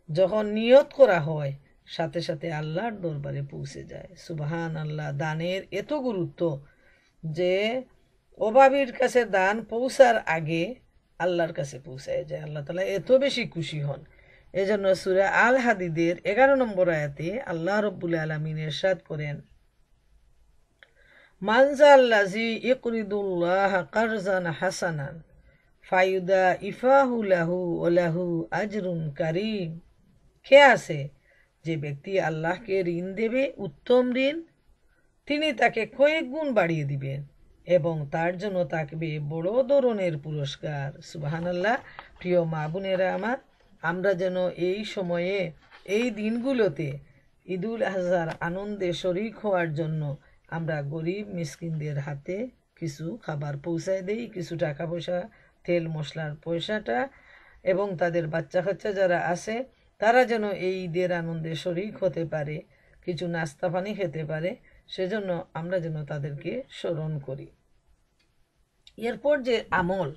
যখন নিয়ত করা হয় সাথে সাথে আল্লাহর দরবারে পৌঁছে যায়। সুবহান আল্লাহ, দানের এত গুরুত্ব যে অভাবীর কাছে দান পৌঁছার আগে আল্লাহর কাছে পৌঁছায় যায়। আল্লাহ তাআলা এত বেশি খুশি হন। এজন্য সূরা আল হাদিদের 11 নম্বর আয়াতে আল্লাহ রাব্বুল আলামিন ইরশাদ করেন, মানজাল্লাযী ইকরিদুল্লাহা কারজান হাসানান ফায়ুদাইফাহু লাহু ওয়া লাহু আজরুন কারীম। কে আছে যে ব্যক্তি আল্লাহকে ঋণ দেবে উত্তম ঋণ, তিনি তাকে কয়েক গুণ বাড়িয়ে দিবেন এবং তার জন্য থাকবে বড় ধরনের পুরস্কার। সুবহানাল্লাহ। প্রিয় মা বোনেরা আমার, আমরা যেন এই সময়ে এই দিনগুলোতে ঈদুল আজহার আনন্দে শরিক হওয়ার জন্য আমরা গরিব মিসকিনদের হাতে কিছু খাবার পৌঁছায় দেই, কিছু টাকা পয়সা তেল মশলার পয়সাটা, এবং তাদের বাচ্চা কাচ্চা যারা আছে তারা যেন এই ঈদের আনন্দে শরিক হতে পারে, কিছু নাস্তা পানি খেতে পারে, সেজন্য আমরা যেন তাদেরকে স্মরণ করি। এরপর যে আমল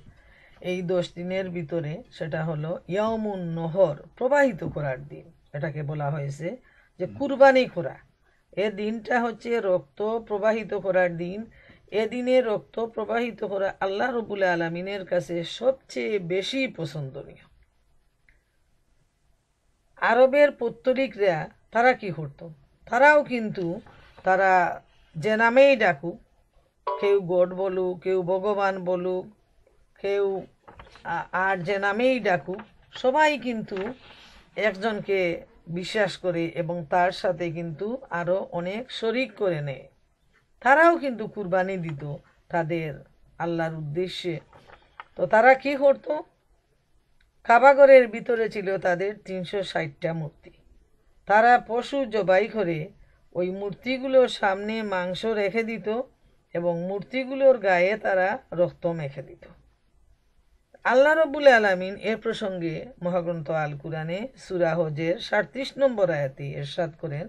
এই 10 দিনের ভিতরে, সেটা হলো ইয়াউমুন নহর, প্রবাহিত করার দিন। এটাকে বলা হয়েছে যে কুরবানি করা। এ দিনটা হচ্ছে রক্ত প্রবাহিত করার দিন। এদিনে রক্ত প্রবাহিত করা আল্লাহ রাব্বুল আলামিনের কাছে সবচেয়ে বেশি পছন্দনীয়। আরবের পৌত্তলিকরা তারা কি করত, তারাও কিন্তু তারা যে নামেই ডাকুক, কেউ গড বলুক, কেউ ভগবান বলুক, কেউ আর যে নামেই ডাকুক, সবাই কিন্তু একজনকে বিশ্বাস করে এবং তার সাথে কিন্তু আরো অনেক শরিক করে নেয়। তারাও কিন্তু কুরবানি দিত তাদের আল্লাহর উদ্দেশ্যে। তো তারা কি করত, কাবাগরের ভিতরে ছিল তাদের 360টা মূর্তি। তারা পশু জবাই করে ওই মূর্তিগুলোর সামনে মাংস রেখে দিত এবং মূর্তিগুলোর গায়ে তারা রক্ত মেখে দিত। আল্লাহ রাব্বুল আলামিন এর প্রসঙ্গে মহাগ্রন্থ আল কুরআনে সূরা হজের 37 নম্বর আয়াতে ইরশাদ করেন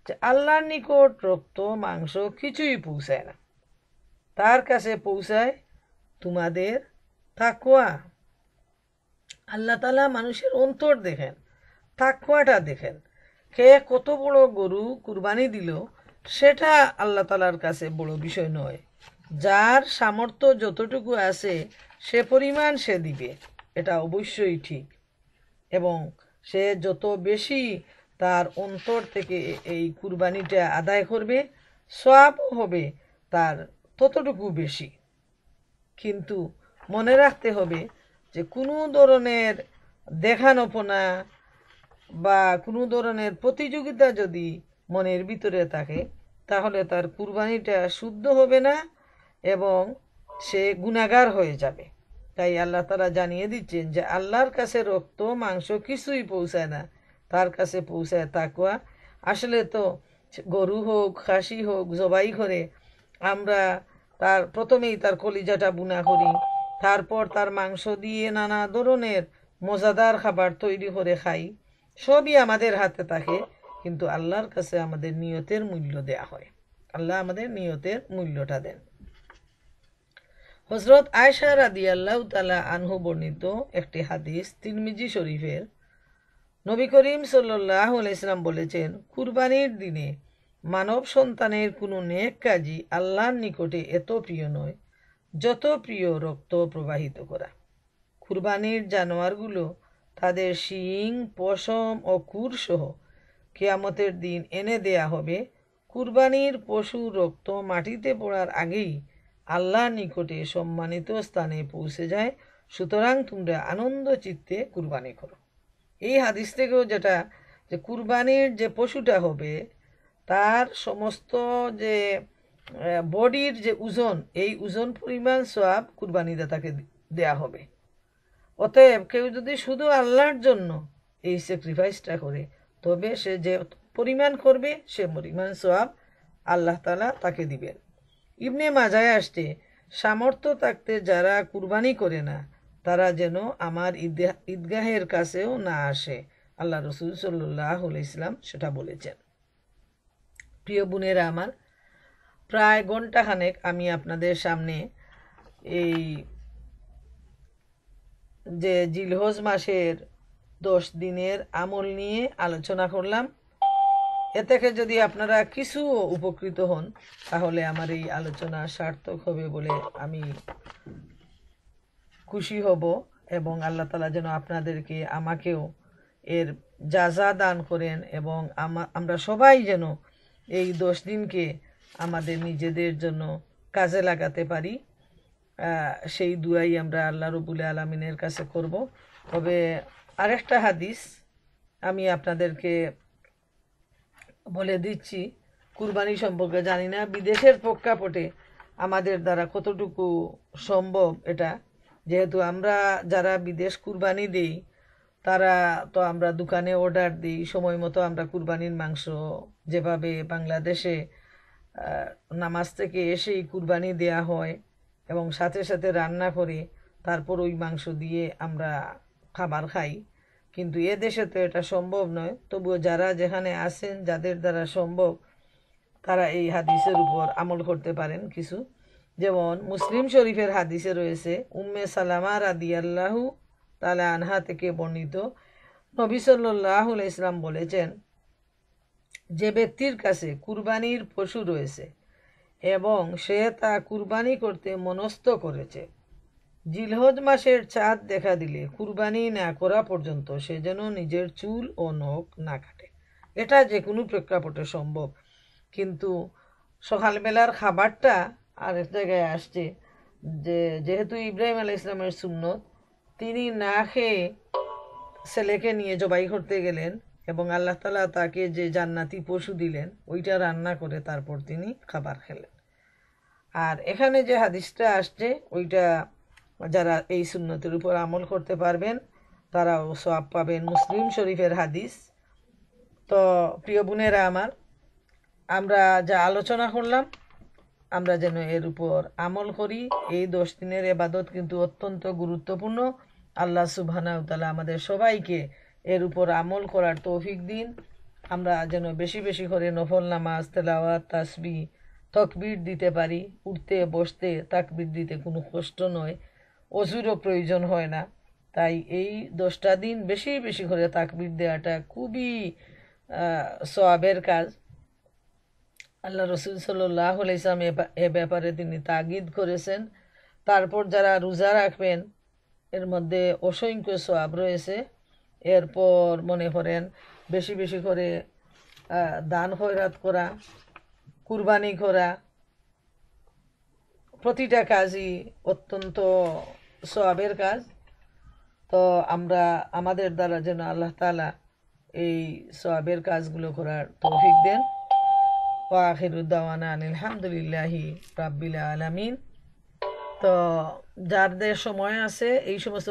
যে আল্লাহর নিকট রক্ত মাংস কিছুই পৌঁছায় না, তার কাছে পৌঁছায় তোমাদের তাকওয়া। আল্লাহ তাআলা মানুষের অন্তর দেখেন, তাকওয়াটা দেখেন। কে কত বড় গরু কুরবানি দিল সেটা আল্লাহ তাআলার কাছে বড় বিষয় নয়। যার সামর্থ্য যতটুকু আছে সে পরিমাণ সে দিবে, এটা অবশ্যই ঠিক। এবং সে যত বেশি তার অন্তর থেকে এই কুরবানিটা আদায় করবে, সওয়াব হবে তার ততটুকু বেশি। কিন্তু মনে রাখতে হবে যে কোনো ধরনের দেখানোপনা বা কোনো ধরনের প্রতিযোগিতা যদি মনের ভিতরে থাকে, তাহলে তার কুরবানিটা শুদ্ধ হবে না এবং সে গুনাহগার হয়ে যাবে। তাই আল্লাহ তাআলা জানিয়ে দিচ্ছেন যে আল্লাহর কাছে রক্ত মাংস কিছুই পৌঁছায় না, তার কাছে পৌঁছায় তাকওয়া। আসলে তো গরু হোক খাসি হোক জবাই করে আমরা প্রথমেই তার কলিজাটা বুনা করি, তারপর তার মাংস দিয়ে নানা ধরনের মজাদার খাবার তৈরি করে খাই, সবই আমাদের হাতে থাকে, কিন্তু আল্লাহর কাছে আমাদের নিয়তের মূল্য দেয়া হয়। আল্লাহ আমাদের নিয়তের মূল্যটা দেন। হযরত আয়েশা রাদিয়াল্লাহু তাআলা আনহু বর্ণিত একটি হাদিস তিরমিজি শরীফের, নবী করিম সাল্লাল্লাহু আলাইহি সাল্লাম বলেছেন, কুরবানির দিনে মানব সন্তানের কোনো নেক কাজই আল্লাহর নিকটে এত প্রিয় নয় যত প্রিয় রক্ত প্রবাহিত করা। কুরবানির জানোয়ারগুলো তাদের শিং, পশম ও খুর সহ কিয়ামতের দিন এনে দেয়া হবে। কুরবানির পশুর রক্ত মাটিতে পড়ার আগেই আল্লাহর নিকটে সম্মানিত স্থানে পৌঁছে যায়। সুতরাং তোমরা আনন্দ চিত্তে কুরবানি করো। এই হাদিস থেকেও যেটা, যে কুরবানির যে পশুটা হবে তার সমস্ত যে বডির যে ওজন, এই ওজন পরিমাণ সওয়াব কুরবানিদাতাকে দেয়া হবে। অতএব কেউ যদি শুধু আল্লাহর জন্য এই স্যাক্রিফাইসটা করে, তবে সে যে পরিমাণ করবে সে পরিমাণ সওয়াব আল্লাহ তাআলা তাকে দিবেন। ইবনে মাজায় আসছে, সামর্থ্য থাকতে যারা কুরবানি করে না তারা যেন আমার ঈদগাহের কাছেও না আসে। আল্লাহ রসুল সাল্লাল্লাহু আলাইহি সাল্লাম সেটা বলেছেন। প্রিয় বোনেরা আমার, প্রায় ঘণ্টাখানেক আমি আপনাদের সামনে এই যে জিলহজ মাসের 10 দিনের আমল নিয়ে আলোচনা করলাম। এ থেকে যদি আপনারা কিছু উপকৃত হন তাহলে আমার এই আলোচনা সার্থক হবে বলে আমি খুশি হব, এবং আল্লাহ তাআলা যেন আপনাদেরকে আমাকেও এর জাযা দান করেন, এবং আমরা সবাই যেন এই 10 দিনকে আমাদের নিজেদের জন্য কাজে লাগাতে পারি। সেই দুয়াই আমরা আল্লাহ রব্বুল আলামিনের কাছে করব। তবে আরেকটা হাদিস আমি আপনাদেরকে বলে দিচ্ছি, কুরবানি সম্পর্কে জানি না বিদেশের প্রেক্ষাপটে আমাদের দ্বারা কতটুকু সম্ভব এটা, যেহেতু আমরা যারা বিদেশ কুরবানি দেই তারা তো আমরা দোকানে অর্ডার দিই, সময় মতো আমরা কুরবানির মাংস যেভাবে বাংলাদেশে নামাজ থেকে এসেই কুরবানি দেয়া হয় এবং সাথে সাথে রান্না করে তারপর ওই মাংস দিয়ে আমরা খাবার খাই, কিন্তু এ দেশে তো এটা সম্ভব নয়। তবুও যারা যেখানে আছেন, যাদের দ্বারা সম্ভব, তারা এই হাদিসের উপর আমল করতে পারেন কিছু। যেমন মুসলিম শরীফের হাদিসে রয়েছে, উম্মে সালামা রাদিয়াল্লাহু তাআলা আনহা থেকে বর্ণিত, নবী সাল্লাল্লাহু আলাইহি সাল্লাম বলেছেন, যে ব্যক্তির কাছে কুরবানির পশু রয়েছে এবং সে তা কুরবানি করতে মনস্থ করেছে, জিলহজ মাসের চাঁদ দেখা দিলে কুরবানি না করা পর্যন্ত সে যেন নিজের চুল ও নখ না কাটে। এটা যে কোনো প্রেক্ষাপটে সম্ভব, কিন্তু সকালবেলার খাবারটা আরেক জায়গায় আসছে, যে যেহেতু ইব্রাহিম আলাইহিস সালামের সুন্নত, তিনি না খেয়ে ছেলেকে নিয়ে জবাই করতে গেলেন এবং আল্লাহ তাআলা তাকে যে জান্নাতি পশু দিলেন ওইটা রান্না করে তারপর তিনি খাবার খেলেন। আর এখানে যে হাদিসটা আসছে ওইটা যারা এই সুন্নতের উপর আমল করতে পারবেন তারাও সওয়াব পাবেন, মুসলিম শরীফের হাদিস। তো প্রিয় বোনেরা আমার, আমরা যা আলোচনা করলাম আমরা যেন এর উপর আমল করি। এই 10 দিনের ইবাদত কিন্তু অত্যন্ত গুরুত্বপূর্ণ। আল্লাহ সুবহানাহু ওয়া তাআলা আমাদের সবাইকে এর উপর আমল করার তৌফিক দিন। আমরা যেন বেশি বেশি করে নফল নামাজ, তেলাওয়াত, তাসবিহ, তাকবীর দিতে পারি। উঠতে বসতে তাকবীর দিতে কোনো কষ্ট নয়, অজুরও প্রয়োজন হয় না। তাই এই 10টা দিন বেশি বেশি করে তাকবীর দেওয়াটা খুবই সওয়াবের কাজ। আল্লাহ রসুল সাল্লাল্লাহু আলাইহি সাল্লাম এ ব্যাপারে তিনি তাগিদ করেছেন। তারপর যারা রোজা রাখবেন এর মধ্যে অসংখ্য সওয়াব রয়েছে। এরপর মনে করেন বেশি বেশি করে দান খয়রাত করা, কুরবানি করা, প্রতিটা কাজই অত্যন্ত সওয়াবের কাজ। তো আমরা আমাদের দ্বারা যেন আল্লাহ তাআলা এই সওয়াবের কাজগুলো করার তৌফিক দেন। ওয়া আখিরু দাওয়ানা আনিল হামদুলিল্লাহি রাব্বিল আলামিন। তো যাদের সময় আছে এই সমস্ত